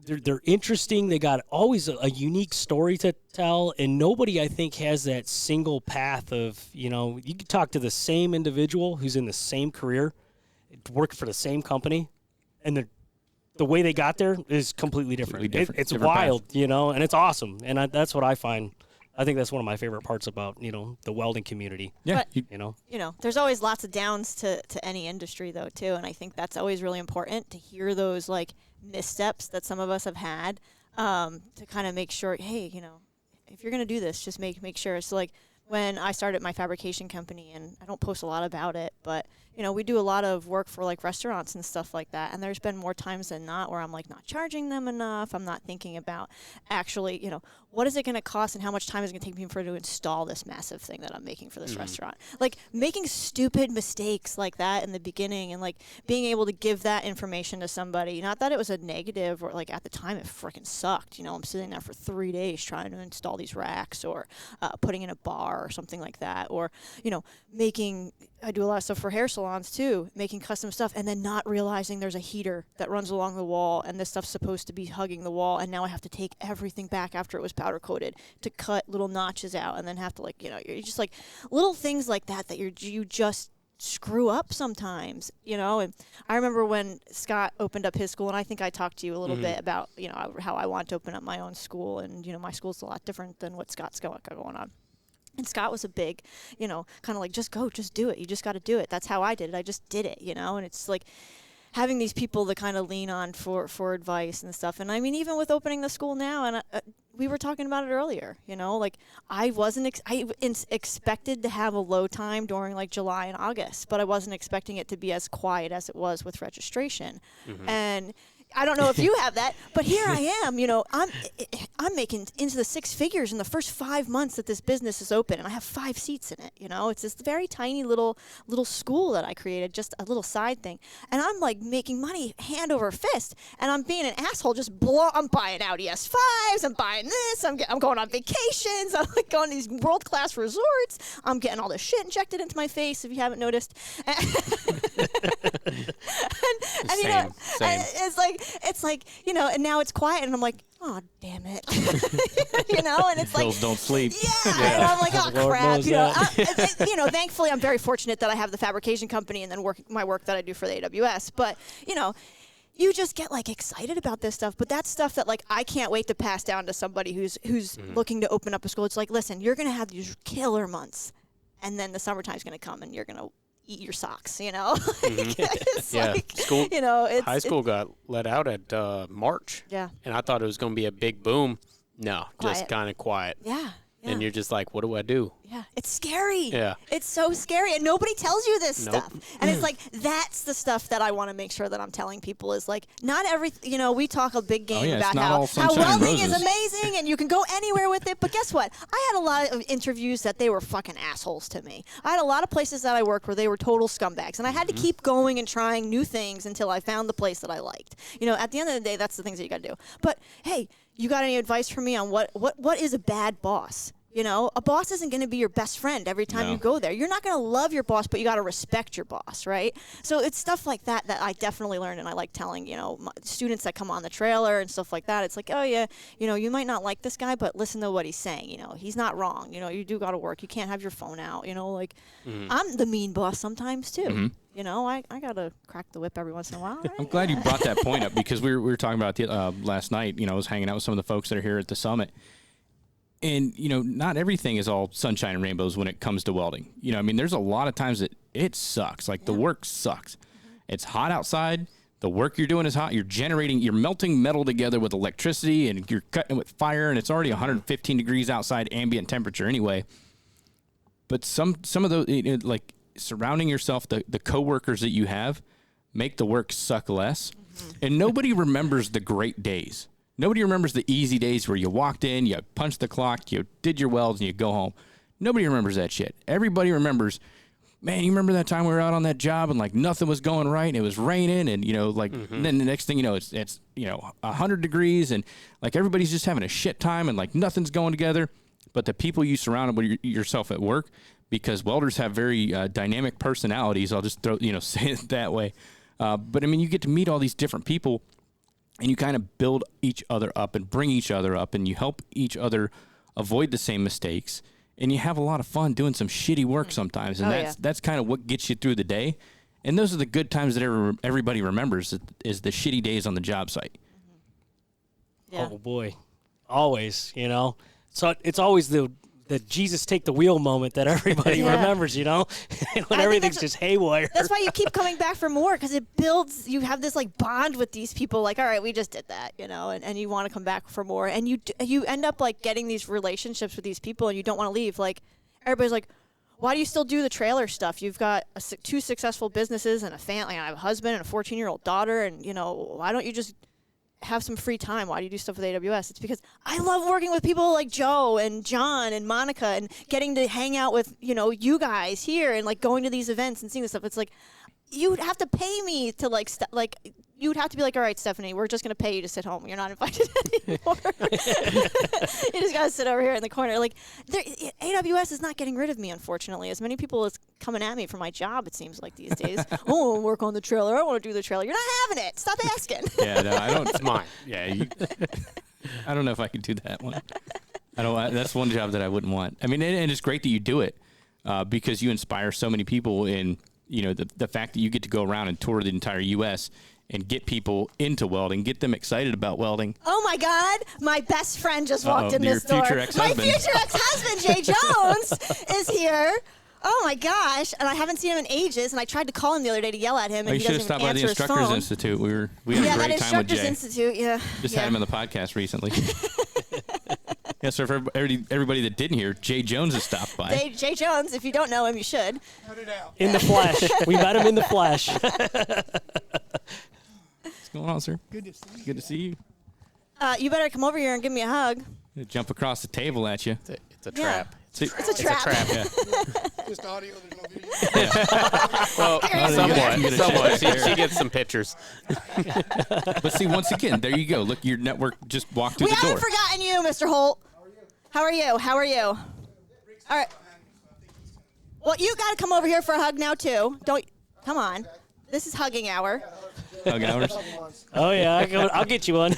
they're interesting. They got always a unique story to tell, and nobody, I think, has that single path of, you can talk to the same individual who's in the same career, working for the same company, and the way they got there is completely different. It's different wild, path. And it's awesome. And that's what I find. I think that's one of my favorite parts about, the welding community. Yeah. But, there's always lots of downs to any industry, though, too. And I think that's always really important to hear those, like, missteps that some of us have had to kind of make sure, hey, if you're going to do this, just make sure. So, like, when I started my fabrication company, and I don't post a lot about it, but, we do a lot of work for, like, restaurants and stuff like that. And there's been more times than not where I'm, like, not charging them enough. I'm not thinking about actually, what is it going to cost and how much time is it going to take me to install this massive thing that I'm making for this restaurant? Like, making stupid mistakes like that in the beginning, and, like, being able to give that information to somebody. Not that it was a negative, or, like, at the time it freaking sucked. I'm sitting there for 3 days trying to install these racks, or putting in a bar or something like that. Or, I do a lot of stuff for hair salons too, making custom stuff, and then not realizing there's a heater that runs along the wall, and this stuff's supposed to be hugging the wall, and now I have to take everything back after it was powder coated to cut little notches out, and then have to, like, you're just like little things like that you just screw up sometimes, And I remember when Scott opened up his school, and I think I talked to you a little bit about, how I want to open up my own school, and, my school's a lot different than what Scott's got going on. And Scott was a big, kind of like, just go, just do it. You just got to do it. That's how I did it. I just did it, And it's like having these people to kind of lean on for advice and stuff. And I mean, even with opening the school now, and we were talking about it earlier, like I wasn't, I expected to have a low time during like July and August, but I wasn't expecting it to be as quiet as it was with registration. And I don't know if you have that, but here I am, I'm making into the six figures in the first 5 months that this business is open, and I have 5 seats in it, It's this very tiny little school that I created, just a little side thing. And I'm like making money hand over fist, and I'm being an asshole, I'm buying Audi S5s, I'm buying this, I'm going on vacations, I'm like going to these world-class resorts, I'm getting all this shit injected into my face, if you haven't noticed. and Same. It's like, and now it's quiet, and I'm like, oh, damn it. And it's like, bills don't sleep. Yeah. And I'm like, oh, crap. Thankfully, I'm very fortunate that I have the fabrication company and then my work that I do for the AWS. But, you just get like excited about this stuff, but that's stuff that like I can't wait to pass down to somebody who's looking to open up a school. It's like, listen, you're going to have these killer months, and then the summertime's going to come, and you're going to eat your socks, It's like, school, high school got let out at March. Yeah. And I thought it was going to be a big boom. No, quiet. Just kind of quiet. Yeah. And you're just like, what do I do? Yeah, it's scary. Yeah. It's so scary, and nobody tells you this Nope. stuff. And it's like, that's the stuff that I want to make sure that I'm telling people is like, not every, we talk a big game about how welding is amazing and you can go anywhere with it. But guess what? I had a lot of interviews that they were fucking assholes to me. I had a lot of places that I worked where they were total scumbags, and I had to keep going and trying new things until I found the place that I liked. At the end of the day, that's the things that you got to do. But hey, you got any advice for me on what is a bad boss? A boss isn't going to be your best friend every time you go there. You're not going to love your boss, but you got to respect your boss, right? So it's stuff like that I definitely learned, and I like telling, my students that come on the trailer and stuff like that. It's like, oh, yeah, you might not like this guy, but listen to what he's saying. He's not wrong. You do got to work. You can't have your phone out. I'm the mean boss sometimes, too. I got to crack the whip every once in a while. Right? I'm glad you brought that point up, because we were talking about it last night. I was hanging out with some of the folks that are here at the summit. And, not everything is all sunshine and rainbows when it comes to welding. There's a lot of times that it sucks. Like the work sucks. It's hot outside. The work you're doing is hot. You're melting metal together with electricity, and you're cutting it with fire, and it's already 115 degrees outside ambient temperature anyway. But some of those, like surrounding yourself, the coworkers that you have make the work suck less. And nobody remembers the great days. Nobody remembers the easy days where you walked in, you punched the clock, you did your welds, and you go home. Nobody remembers that shit. Everybody remembers, man, you remember that time we were out on that job and like nothing was going right and it was raining and, and then the next thing you know, it's 100 degrees and like everybody's just having a shit time and like nothing's going together. But the people you surround yourself at work, because welders have very dynamic personalities, I'll just say it that way. But you get to meet all these different people and you kind of build each other up and bring each other up and you help each other avoid the same mistakes. And you have a lot of fun doing some shitty work sometimes. And that's kind of what gets you through the day. And those are the good times that everybody remembers is the shitty days on the job site. Yeah. Oh, boy. Always, So it's always the Jesus take the wheel moment that everybody remembers, when everything's just haywire. That's why you keep coming back for more, because it builds. You have this like bond with these people. Like, all right, we just did that, and you want to come back for more, and you end up like getting these relationships with these people, and you don't want to leave. Like, everybody's like, why do you still do the trailer stuff? You've got 2 successful businesses and a family. I have a husband and a 14-year-old daughter, and why don't you just have some free time? Why do you do stuff with AWS? It's because I love working with people like Joe and John and Monica and getting to hang out with, you guys here and like going to these events and seeing this stuff. It's like, you'd have to pay me to you'd have to be like, all right, Stephanie, we're just going to pay you to sit home. You're not invited anymore. You just got to sit over here in the corner. Like, AWS is not getting rid of me, unfortunately. As many people as coming at me for my job, it seems like these days. Oh, I want to work on the trailer. I want to do the trailer. You're not having it. Stop asking. Yeah, no, I don't. It's mine. Yeah, I don't know if I could do that one. That's one job that I wouldn't want. And it's great that you do it because you inspire so many people in, the fact that you get to go around and tour the entire U.S., and get people into welding, get them excited about welding. Oh my God, my best friend just walked in this door. Your future ex-husband. My future ex-husband, Jay Jones, is here. Oh my gosh, and I haven't seen him in ages, and I tried to call him the other day to yell at him, and he doesn't even answer his phone. You should have stopped by the Instructors Institute. We had a great time with Jay. Institute, Just had him on the podcast recently. Yeah, so for everybody that didn't hear, Jay Jones has stopped by. Jay Jones, if you don't know him, you should. Cut it out. In the flesh. We met him in the flesh. What's going on, sir? Good to see you. Good to see you. You better come over here and give me a hug. Jump across the table at you. It's a trap. It's a trap. Yeah. Just audio, there's no video. Well, somewhat. She gets some pictures. But see, once again, there you go. Look, your network just walked through the door. We haven't forgotten you, Mr. Holt. How are you? All right. Well, you got to come over here for a hug now, too. Come on. This is hugging hour. Hug hours. Oh, yeah. I'll get you one.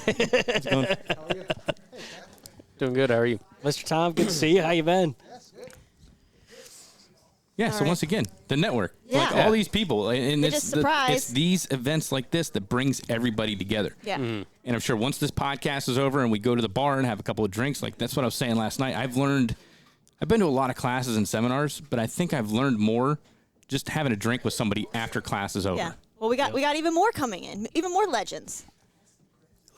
Doing good. How are you? Mr. Tom, good to see you. How you been? Yeah, so once again, the network. Yeah. Like all these people. And it's these events like this that brings everybody together. Yeah. Mm-hmm. And I'm sure once this podcast is over and we go to the bar and have a couple of drinks, like that's what I was saying last night. I've been to a lot of classes and seminars, but I think I've learned more just having a drink with somebody after class is over. Yeah. Well, we got even more coming in, even more legends.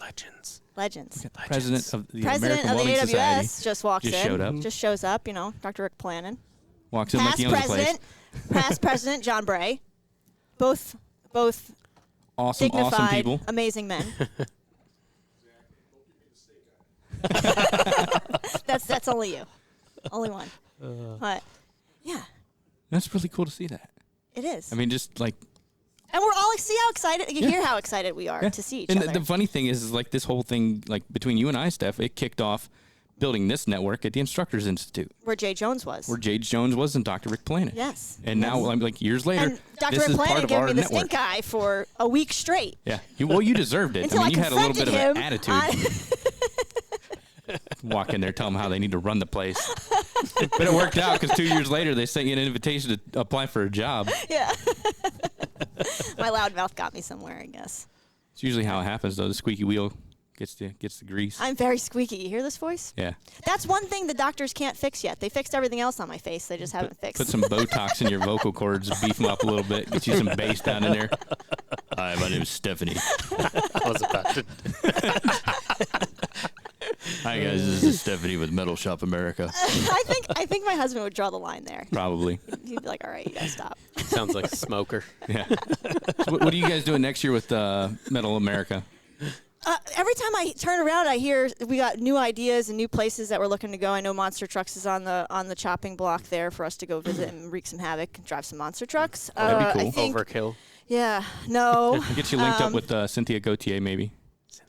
Legends. President of the President American of the Welding AWS Society just walks just in. showed up. Just shows up, Dr. Rick Plannon. Walks in like he owns the place. Past president John Bray. Both Awesome dignified, people. amazing men. That's only you. Only one. But yeah. That's really cool to see that. It is. I mean, just like. And we're all how excited. You hear how excited we are to see each other. And the funny thing is like this whole thing, like between you and I, Steph, it kicked off building this network at the Instructors Institute. Where Jay Jones was. Where Jay Jones was and Dr. Rick Plannon. Yes. And now, I'm like years later, and Dr. this Rick is part Plannon of gave our me the network. stink eye for a week straight. Yeah. You deserved it. Until I you had a little bit of an confronted attitude. Walk in there, tell them how they need to run the place. But it worked out because 2 years later, they sent you an invitation to apply for a job. Yeah. My loud mouth got me somewhere, I guess. It's usually how it happens, though. The squeaky wheel Gets the grease. I'm very squeaky. You hear this voice? Yeah. That's one thing the doctors can't fix yet. They fixed everything else on my face. They just haven't fixed. Put some Botox in your vocal cords, beef them up a little bit, get you some bass down in there. Hi, my name is Stephanie. I was about to. Hi guys, this is Stephanie with Metal Shop America. I think my husband would draw the line there. Probably. He'd be like, "All right, you gotta stop." Sounds like a smoker. Yeah. So what are you guys doing next year with Metal America? Every time I turn around, I hear we got new ideas and new places that we're looking to go. I know Monster Trucks is on the chopping block there for us to go visit and wreak some havoc and drive some monster trucks. That'd be cool. I think, Overkill. yeah, no. I'll get you linked up with Cynthia Gauthier, maybe.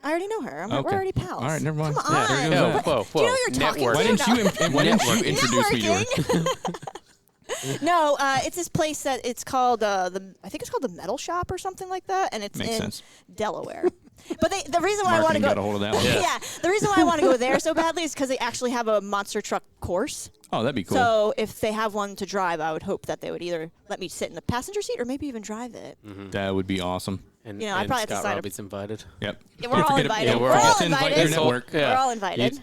I already know her. We're Okay. already pals. All right, never mind. Come Yeah, on. there goes that. Whoa. Do you know who you're talking Network. Why to? didn't you introduce me to her? Networking. No, it's this place that it's called I think it's called the Metal Shop or something like that, and it's Makes in sense. Delaware. But the reason why I want to Marketing go, got a hold of that one. yeah, the reason why I want to go there so badly is because they actually have a monster truck course. Oh, that'd be cool. So if they have one to drive, I would hope that they would either let me sit in the passenger seat or maybe even drive it. That would be awesome. And, You know, I and probably have to Scott sign up. Raabe's invited. Yep. Yeah, we're all invited. Yeah, We're all to invite invited. your network. We're all invited.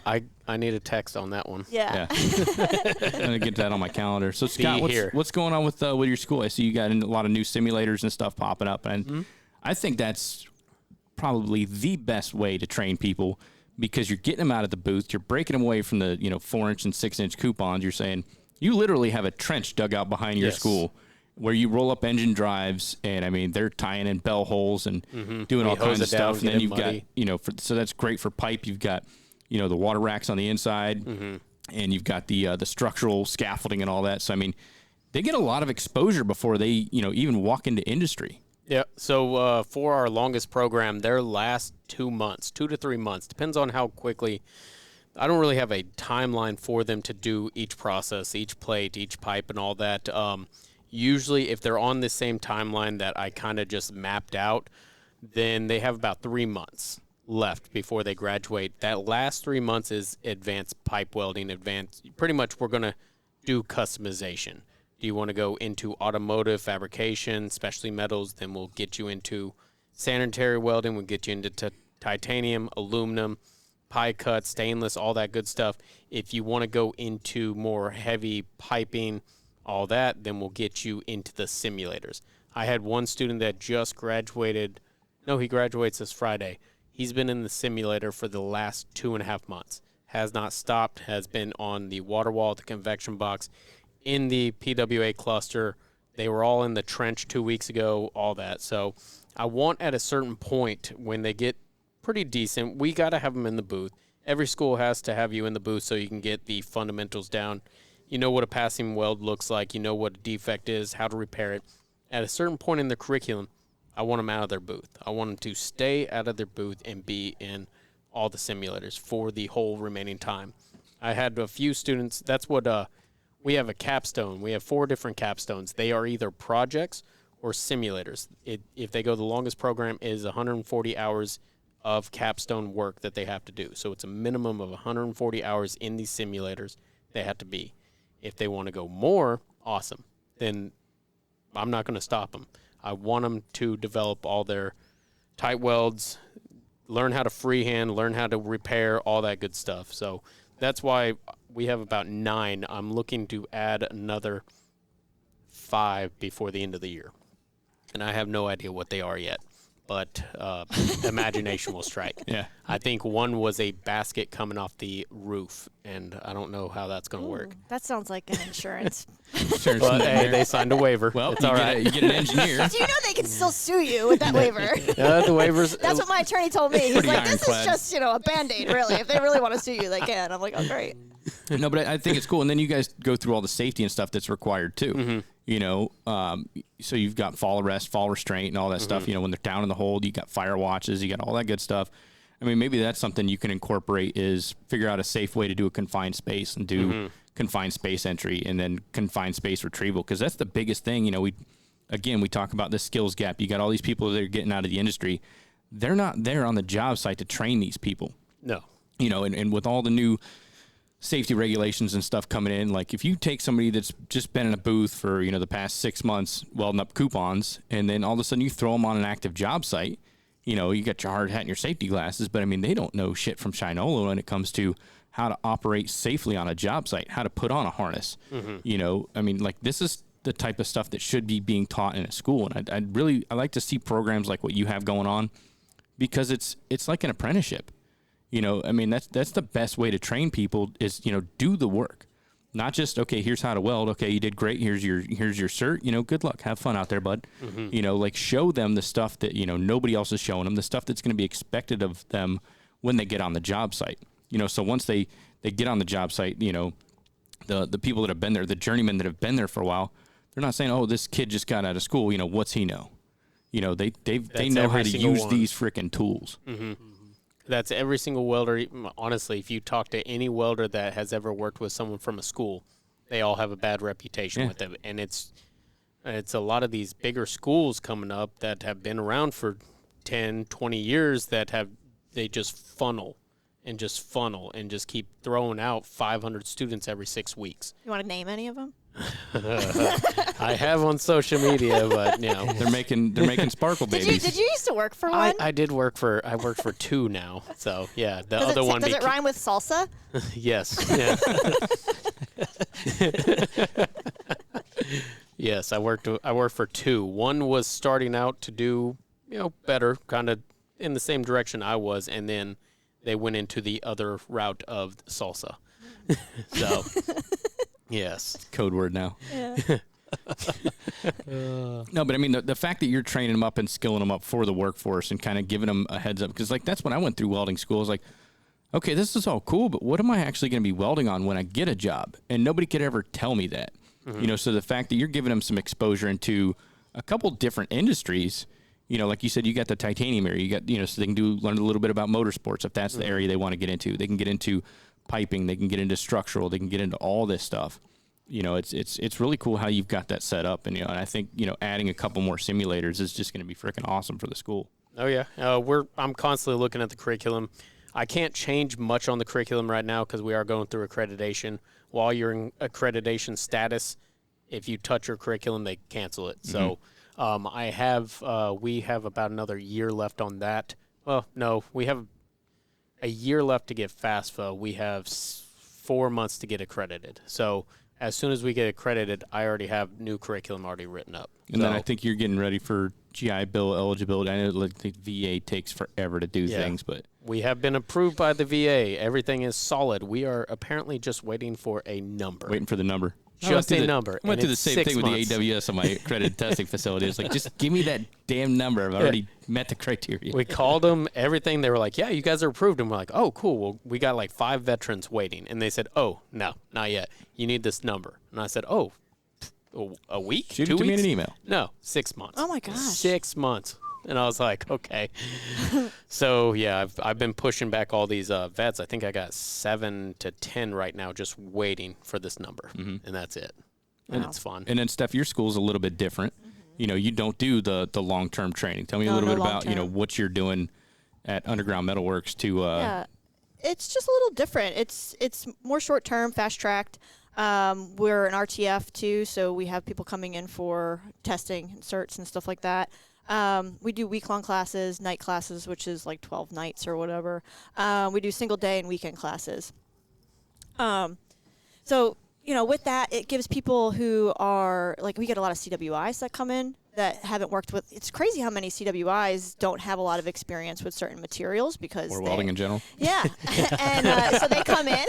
I need a text on that one. Yeah. Yeah. I'm gonna get that on my calendar. So Scott, what's going on with your school? I see you got a lot of new simulators and stuff popping up, and I think that's probably the best way to train people because you're getting them out of the booth, you're breaking them away from the 4-inch and 6-inch coupons. You're saying you literally have a trench dug out behind your school where you roll up engine drives, and I mean they're tying in bell holes and doing all kinds of stuff. And then you've got so that's great for pipe. You've got the water racks on the inside, and you've got the structural scaffolding and all that. So I mean, they get a lot of exposure before they even walk into industry. Yeah. So for our longest program, their last 2 months, 2 to 3 months, depends on how quickly. I don't really have a timeline for them to do each process, each plate, each pipe, and all that. Usually, if they're on the same timeline that I kind of just mapped out, then they have about 3 months left before they graduate. That last 3 months is advanced pipe welding, pretty much we're going to do customization. Do you want to go into automotive fabrication, specialty metals? Then we'll get you into sanitary welding. We'll get you into titanium, aluminum, pie cut, stainless, all that good stuff. If you want to go into more heavy piping, all that, then we'll get you into the simulators. I had one student that just graduated. No, he graduates this Friday. He's been in the simulator for the last 2.5 months. Has not stopped, has been on the water wall, the convection box, in the PWA cluster. They were all in the trench 2 weeks ago, all that. So I want at a certain point when they get pretty decent, we got to have them in the booth. Every school has to have you in the booth so you can get the fundamentals down. You know what a passing weld looks like. You know what a defect is, how to repair it. At a certain point in the curriculum, I want them out of their booth. I want them to stay out of their booth and be in all the simulators for the whole remaining time. I had a few students. That's what we have a capstone. We have 4 different capstones. They are either projects or simulators. If they go the longest program is 140 hours of capstone work that they have to do. So it's a minimum of 140 hours in these simulators they have to be. If they want to go more, awesome. Then I'm not going to stop them. I want them to develop all their tight welds, learn how to freehand, learn how to repair, all that good stuff. So that's why we have about 9. I'm looking to add another 5 before the end of the year. And I have no idea what they are yet, but imagination will strike. Yeah. I think one was a basket coming off the roof, and I don't know how that's going to work. That sounds like an insurance. But hey, they signed a waiver. Well, it's all right. You get an engineer. Do you know they can still sue you with that waiver? The waivers. That's what my attorney told me. He's Pretty like, this is ironclad. just, a Band-Aid, really. If they really want to sue you, they can. I'm like, oh, great. No, but I think it's cool. And then you guys go through all the safety and stuff that's required too. So you've got fall arrest, fall restraint, and all that stuff. When they're down in the hold, you got fire watches, you got all that good stuff. I mean, maybe that's something you can incorporate is figure out a safe way to do a confined space and do confined space entry and then confined space retrieval. Because that's the biggest thing. We talk about the skills gap. You got all these people that are getting out of the industry. They're not there on the job site to train these people. No. And with all the new safety regulations and stuff coming in, like if you take somebody that's just been in a booth for, the past 6 months welding up coupons, and then all of a sudden you throw them on an active job site, You know, you got your hard hat and your safety glasses, but I mean, they don't know shit from Shinola when it comes to how to operate safely on a job site, how to put on a harness. You know, I mean, like, this is the type of stuff that should be being taught in a school. And I like to see programs like what you have going on, because it's like an apprenticeship. You know, I mean, that's the best way to train people is, you know, do the work. Not just, okay, here's how to weld. Okay, you did great. Here's your cert. You know, good luck. Have fun out there, bud. You know, like, show them the stuff that, you know, nobody else is showing them, the stuff that's going to be expected of them when they get on the job site. You know, so once they get on the job site, you know, the people that have been there, the journeymen that have been there for a while, they're not saying, oh, this kid just got out of school. You know, what's he know? You know, they know how to use these freaking tools. That's every single welder. Honestly, if you talk to any welder that has ever worked with someone from a school, they all have a bad reputation with them. And it's a lot of these bigger schools coming up that have been around for 10, 20 years they just funnel and just keep throwing out 500 students every 6 weeks. You want to name any of them? I have on social media, but you know, they're making sparkle babies. Did you used to work for one? I work for two now. So yeah, the other one. Does it rhyme with salsa? Yes. Yeah. Yes, I worked for two. One was starting out to do, you know, better, kind of in the same direction I was, and then they went into the other route of salsa. So. Yes. Code word now. Yeah. No, but I mean, the fact that you're training them up and skilling them up for the workforce and kind of giving them a heads up, because, like, that's when I went through welding school. I was like, okay, this is all cool, but what am I actually going to be welding on when I get a job? And nobody could ever tell me that. You know, so the fact that you're giving them some exposure into a couple different industries, you know, like you said, you got the titanium area, you got, you know, so they can learn a little bit about motorsports if that's the area they want to get into. They can get into piping, they can get into structural, they can get into all this stuff. You know, it's really cool how you've got that set up, and you know, and I think, you know, adding a couple more simulators is just going to be freaking awesome for the school. Oh yeah, I'm constantly looking at the curriculum. I can't change much on the curriculum right now because we are going through accreditation. While you're in accreditation status, if you touch your curriculum, they cancel it. So we have about another year left on that. Well, no, we have a year left to get FAFSA. We have 4 months to get accredited. So as soon as we get accredited, I already have new curriculum already written up. And then I think you're getting ready for GI Bill eligibility. I know, like, the VA takes forever to do things, but we have been approved by the VA. Everything is solid. We are apparently just waiting for a number. Waiting for the number. Just a number. I went through the same thing with the AWS on my accredited testing facility. It's like, just give me that damn number. I've already met the criteria. We called them, everything. They were like, yeah, you guys are approved. And we're like, oh, cool. Well, we got like 5 veterans waiting. And they said, oh, no, not yet. You need this number. And I said, oh, a week? Shoot 2 it to weeks? me in an email. No, 6 months. Oh, my gosh. 6 months. And I was like, okay. So, yeah, I've been pushing back all these vets. I think I got 7 to 10 right now just waiting for this number. And that's it. And it's fun. And then, Steph, your school's a little bit different. You know, you don't do the long-term training. Tell me a little bit about, you know, what you're doing at Underground Metalworks to yeah, it's just a little different. It's more short-term, fast-tracked. We're an RTF, too, so we have people coming in for testing and certs and stuff like that. We do week-long classes, night classes, which is like 12 nights or whatever. We do single-day and weekend classes. So, you know, with that, it gives people who are, like, we get a lot of CWIs that come in that haven't worked with. It's crazy how many CWIs don't have a lot of experience with certain materials because or welding in general. Yeah, and so they come in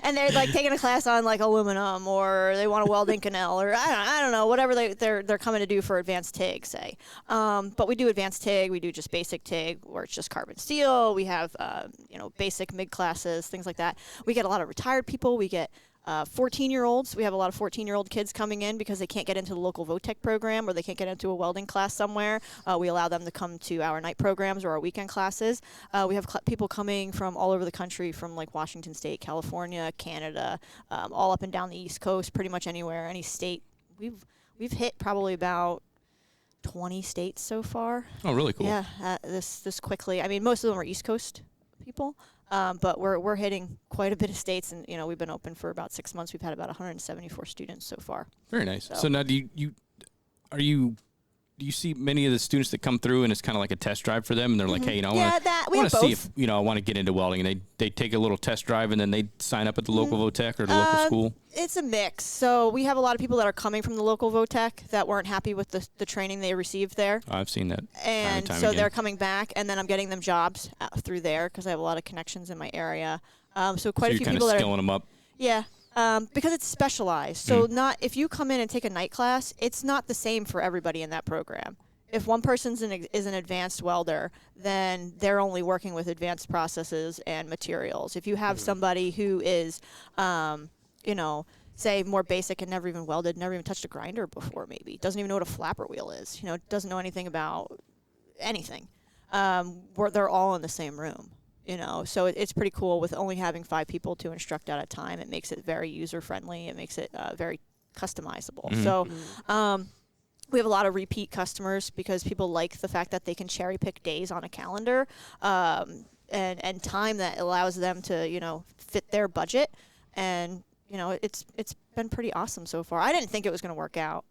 and they're like taking a class on like aluminum, or they want to weld Inconel, or I don't know, whatever they're coming to do for advanced TIG, say. But we do advanced TIG, we do just basic TIG, where it's just carbon steel. We have you know, basic MIG classes, things like that. We get a lot of retired people. We get 14-year-olds. We have a lot of 14-year-old kids coming in because they can't get into the local VOTEC program, or they can't get into a welding class somewhere. We allow them to come to our night programs or our weekend classes. We have people coming from all over the country, from like Washington State, California, Canada, all up and down the East Coast, pretty much anywhere, any state. We've hit probably about 20 states so far. Oh, really cool. Yeah, this quickly. I mean, most of them are East Coast people. But we're hitting quite a bit of states, and you know, we've been open for about 6 months. We've had about 174 students so far. Very nice. So now, are you do you see many of the students that come through and it's kind of like a test drive for them, and they're like, hey, I want to see if I want to get into welding, and they take a little test drive and then they sign up at the local Votech or the local school? It's a mix. So we have a lot of people that are coming from the local Votech that weren't happy with the training they received there. I've seen that. And so they're coming back, and then I'm getting them jobs through there because I have a lot of connections in my area. So quite a few people that are skilling them up. Yeah. Because it's specialized. So not if you come in and take a night class, it's not the same for everybody in that program. If one person is an advanced welder, then they're only working with advanced processes and materials. If you have somebody who is, say more basic and never even welded, never even touched a grinder before, maybe doesn't even know what a flapper wheel is, doesn't know anything about anything, they're all in the same room. So it's pretty cool with only having 5 people to instruct at a time. It makes it very user-friendly. It makes it very customizable. So we have a lot of repeat customers because people like the fact that they can cherry-pick days on a calendar and time that allows them to, fit their budget. And, it's been pretty awesome so far. I didn't think it was going to work out.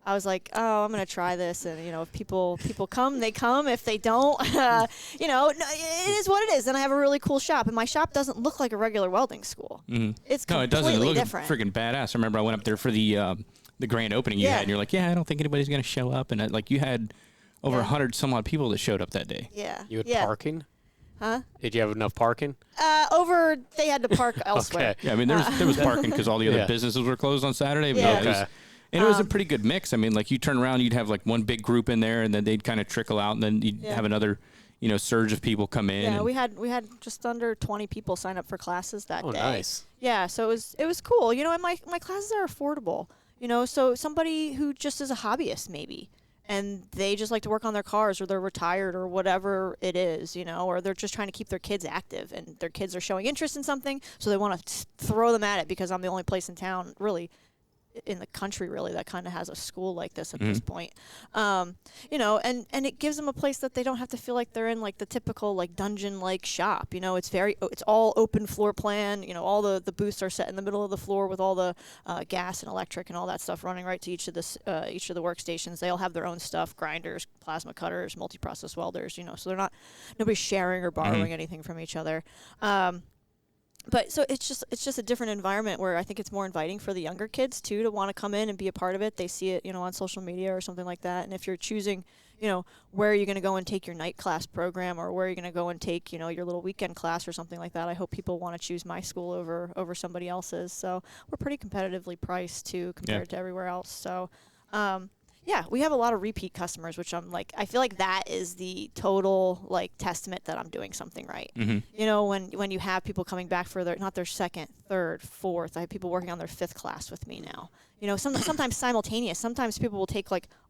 I was like, oh, I'm going to try this. And, if people come, they come. If they don't, it is what it is. And I have a really cool shop. And my shop doesn't look like a regular welding school. It's completely it doesn't. It looks different. Freaking badass. I remember I went up there for the grand opening you had. And you're like, I don't think anybody's going to show up. And you had over 100 some odd people that showed up that day. Yeah. You had parking? Huh? Did you have enough parking? They had to park elsewhere. Okay. Yeah, I mean, there was parking because all the other businesses were closed on Saturday. But and it was a pretty good mix. I mean, you turn around, you'd have one big group in there, and then they'd kind of trickle out, and then you'd have another, surge of people come in. Yeah, we had just under 20 people sign up for classes that day. Oh, nice. Yeah, so it was cool. And my classes are affordable. So somebody who just is a hobbyist maybe, and they just like to work on their cars, or they're retired, or whatever it is, or they're just trying to keep their kids active, and their kids are showing interest in something, so they want to throw them at it because I'm the only place in town, really, in the country really, that kind of has a school like this at this point. And it gives them a place that they don't have to feel like they're in the typical dungeon shop. It's all open floor plan. All the booths are set in the middle of the floor with all the gas and electric and all that stuff running right to each of the workstations. They all have their own stuff: grinders, plasma cutters, multi-process welders. So nobody's sharing or borrowing anything from each other. But so it's just a different environment where I think it's more inviting for the younger kids too to want to come in and be a part of it. They see it, on social media or something like that. And if you're choosing, where are you going to go and take your night class program, or where are you going to go and take, your little weekend class or something like that, I hope people want to choose my school over somebody else's. So we're pretty competitively priced too compared to everywhere else. So we have a lot of repeat customers, which I feel like that is the total testament that I'm doing something right. When you have people coming back for not their second, third, fourth. I have people working on their 5th class with me now. Sometimes simultaneous. Sometimes people will take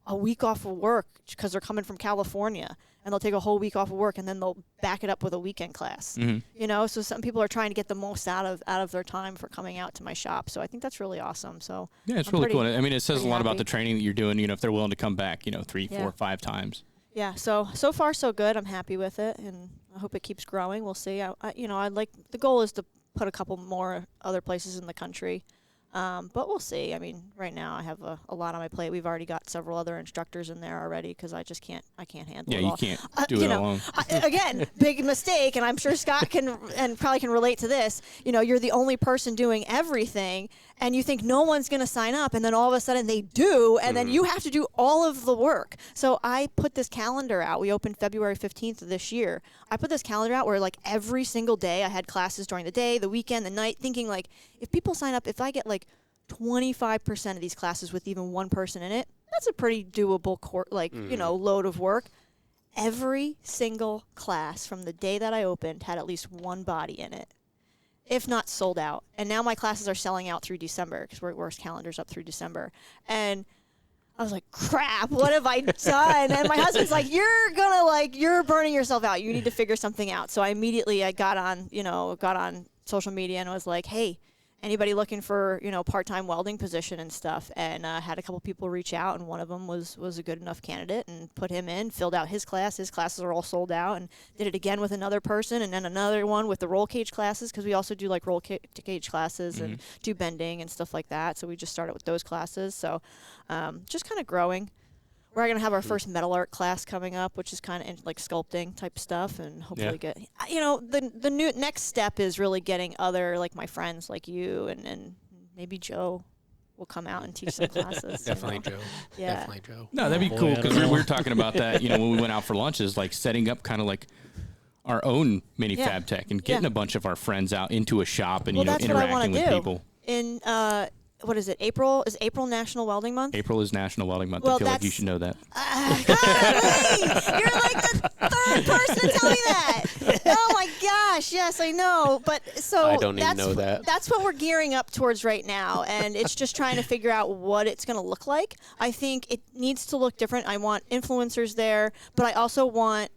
a week off of work because they're coming from California, and they'll take a whole week off of work, and then they'll back it up with a weekend class. So some people are trying to get the most out of their time for coming out to my shop. So I think that's really awesome. So it's really cool. I mean, it says a lot about the training that you're doing. If they're willing to come back, 3, 4, 5 times. Yeah. So far so good. I'm happy with it, and I hope it keeps growing. We'll see. The goal is to put a couple more other places in the country. But we'll see. I mean, right now I have a lot on my plate. We've already got several other instructors in there already because I can't handle it all. Yeah, you can't do it alone. Again, big mistake, and I'm sure Scott can and probably can relate to this. You're the only person doing everything, and you think no one's going to sign up, and then all of a sudden they do, and then you have to do all of the work. So I put this calendar out. We opened February 15th of this year. I put this calendar out where every single day I had classes during the day, the weekend, the night, thinking if people sign up, if I get 25% of these classes with even one person in it, that's a pretty doable load of work. Every single class from the day that I opened had at least one body in it, if not sold out. And now my classes are selling out through December because we're calendars up through December. And I was like, crap, what have I done? And my husband's like, you're burning yourself out. You need to figure something out. So I got on social media and was like, hey, anybody looking for, part-time welding position and stuff, and had a couple people reach out, and one of them was a good enough candidate, and put him in, filled out his class. His classes are all sold out, and did it again with another person, and then another one with the roll cage classes, because we also do roll cage classes and do bending and stuff like that. So we just started with those classes. So just kind of growing. We're going to have our first metal art class coming up, which is kind of like sculpting type stuff, and hopefully get, the new next step is really getting other, like my friends like you and maybe Joe will come out and teach some classes. Definitely Joe. Yeah. Definitely Joe. No, that'd be cool because we were talking about that, when we went out for lunches, like setting up kind of like our own mini fab tech and getting a bunch of our friends out into a shop and, that's interacting with people. In what is it? April is April National Welding Month. April is National Welding Month. Well, I feel like you should know that. Golly, you're like the third person to tell me that. Oh my gosh, yes, I know. But so I don't even know that. That's what we're gearing up towards right now, and it's just trying to figure out what it's going to look like. I think it needs to look different. I want influencers there, but I also want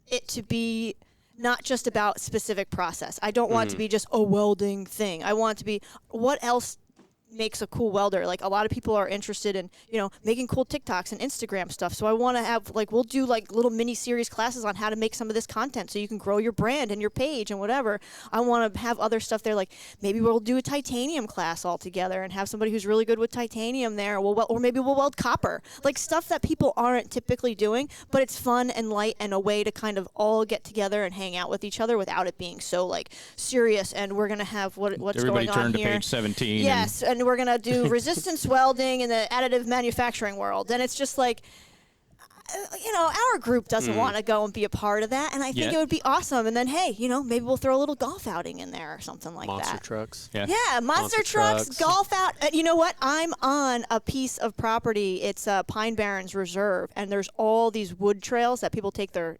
it to be not just about specific process. I don't want it to be just a welding thing. I want it to be what else makes a cool welder. Like a lot of people are interested in, making cool TikToks and Instagram stuff. So I want to have we'll do little mini series classes on how to make some of this content so you can grow your brand and your page and whatever. I want to have other stuff there. Like maybe we'll do a titanium class all together and have somebody who's really good with titanium there. Or maybe we'll weld copper, like stuff that people aren't typically doing, but it's fun and light and a way to kind of all get together and hang out with each other without it being so serious. And we're going to have what's Everybody going on turn here. to page 17. Yes, and we're going to do resistance welding in the additive manufacturing world. And it's just our group doesn't want to go and be a part of that. And I think it would be awesome. And then, hey, maybe we'll throw a little golf outing in there or something like Monster that. trucks. Yeah, monster trucks, golf out. You know what? I'm on a piece of property. It's Pine Barrens Reserve. And there's all these wood trails that people take their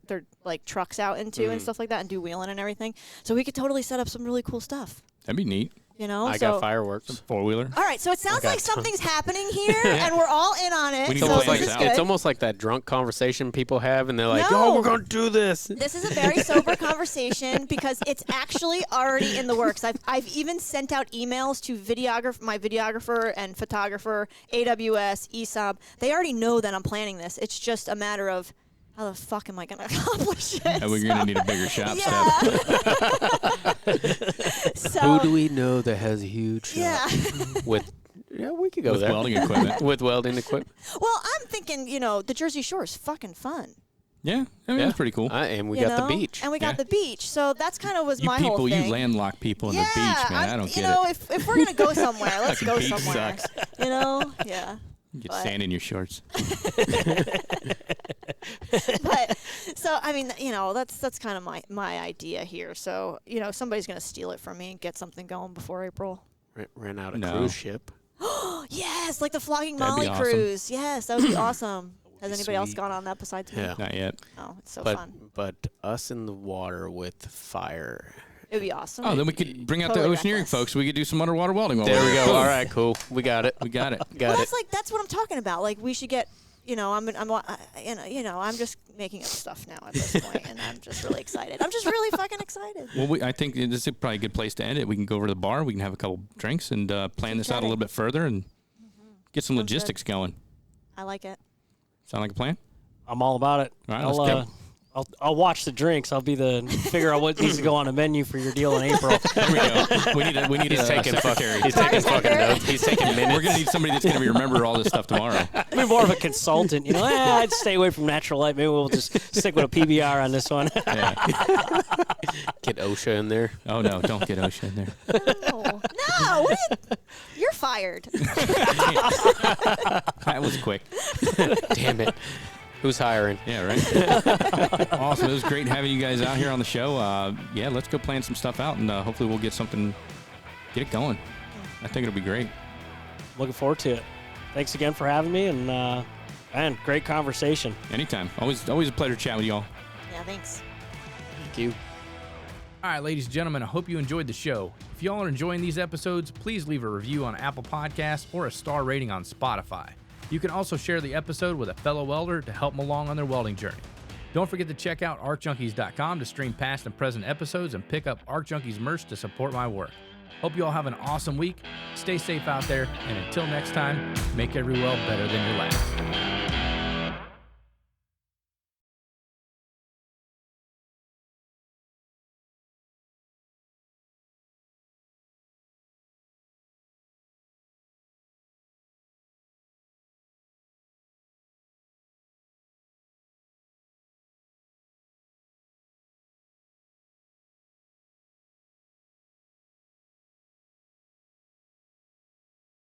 trucks out into and stuff like that and do wheeling and everything. So we could totally set up some really cool stuff. That'd be neat. I got fireworks. Four-wheeler. All right, so it sounds like something's happening here, and we're all in on it. It's almost like that drunk conversation people have, and they're like, No. we're going to do this. This is a very sober conversation because it's actually already in the works. I've even sent out emails to my videographer and photographer, AWS, ESOP. They already know that I'm planning this. It's just a matter of how the fuck am I going to accomplish it? And we're going to need a bigger shop So, Who do we know that has a huge shop? We could go with there. welding equipment. With welding equipment. Well, I'm thinking, the Jersey Shore is fucking fun. Yeah, it's pretty cool. And we got the beach. And we got the beach. So that's kind of was You my whole thing. You landlocked people in the beach, man. I don't get it. If we're going to go somewhere, let's go beach somewhere. sucks. Yeah. Get sand in your shorts. But so I mean, that's kind of my idea here. So somebody's gonna steal it from me and get something going before April. Ran out a cruise ship. Yes, like the Flogging That'd be Molly awesome. cruise. Yes, that would be awesome. Has anybody else sweet. gone on that besides me? Yeah. Not yet. Oh, it's so fun. But us in the water with fire. It would be awesome. Oh, then we could bring out Totally the oceaneering reckless. folks. We could do some underwater welding. There we go. Boom. All right, cool. We got it. We got it. Got it. That's what I'm talking about. Like we should get. I'm just making up stuff now at this point, and I'm just really excited. I'm just really fucking excited. Well, I think this is probably a good place to end it. We can go over to the bar. We can have a couple drinks and plan this out a little bit further and get some logistics going. I like it. Sound like a plan? I'm all about it. All right, let's go. I'll watch the drinks. I'll be figure out what needs to go on a menu for your deal in April. There we go. We need a secretary. He's taking fucking notes. He's taking minutes. We're gonna need somebody that's gonna remember all this stuff tomorrow. I'd be more of a consultant. I'd stay away from natural light. Maybe we'll just stick with a PBR on this one. Yeah. Get OSHA in there. Oh no, don't get OSHA in there. No, you're fired. That was quick. Damn it. Who's hiring? Yeah, right. Awesome. It was great having you guys out here on the show. Let's go plan some stuff out, and hopefully we'll get it going. I think it'll be great. Looking forward to it. Thanks again for having me, and man, great conversation. Anytime. Always a pleasure chatting with y'all. Yeah, thanks. Thank you. All right, ladies and gentlemen, I hope you enjoyed the show. If y'all are enjoying these episodes, please leave a review on Apple Podcasts or a star rating on Spotify. You can also share the episode with a fellow welder to help them along on their welding journey. Don't forget to check out ArcJunkies.com to stream past and present episodes and pick up Arc Junkies merch to support my work. Hope you all have an awesome week. Stay safe out there, and until next time, make every weld better than your last.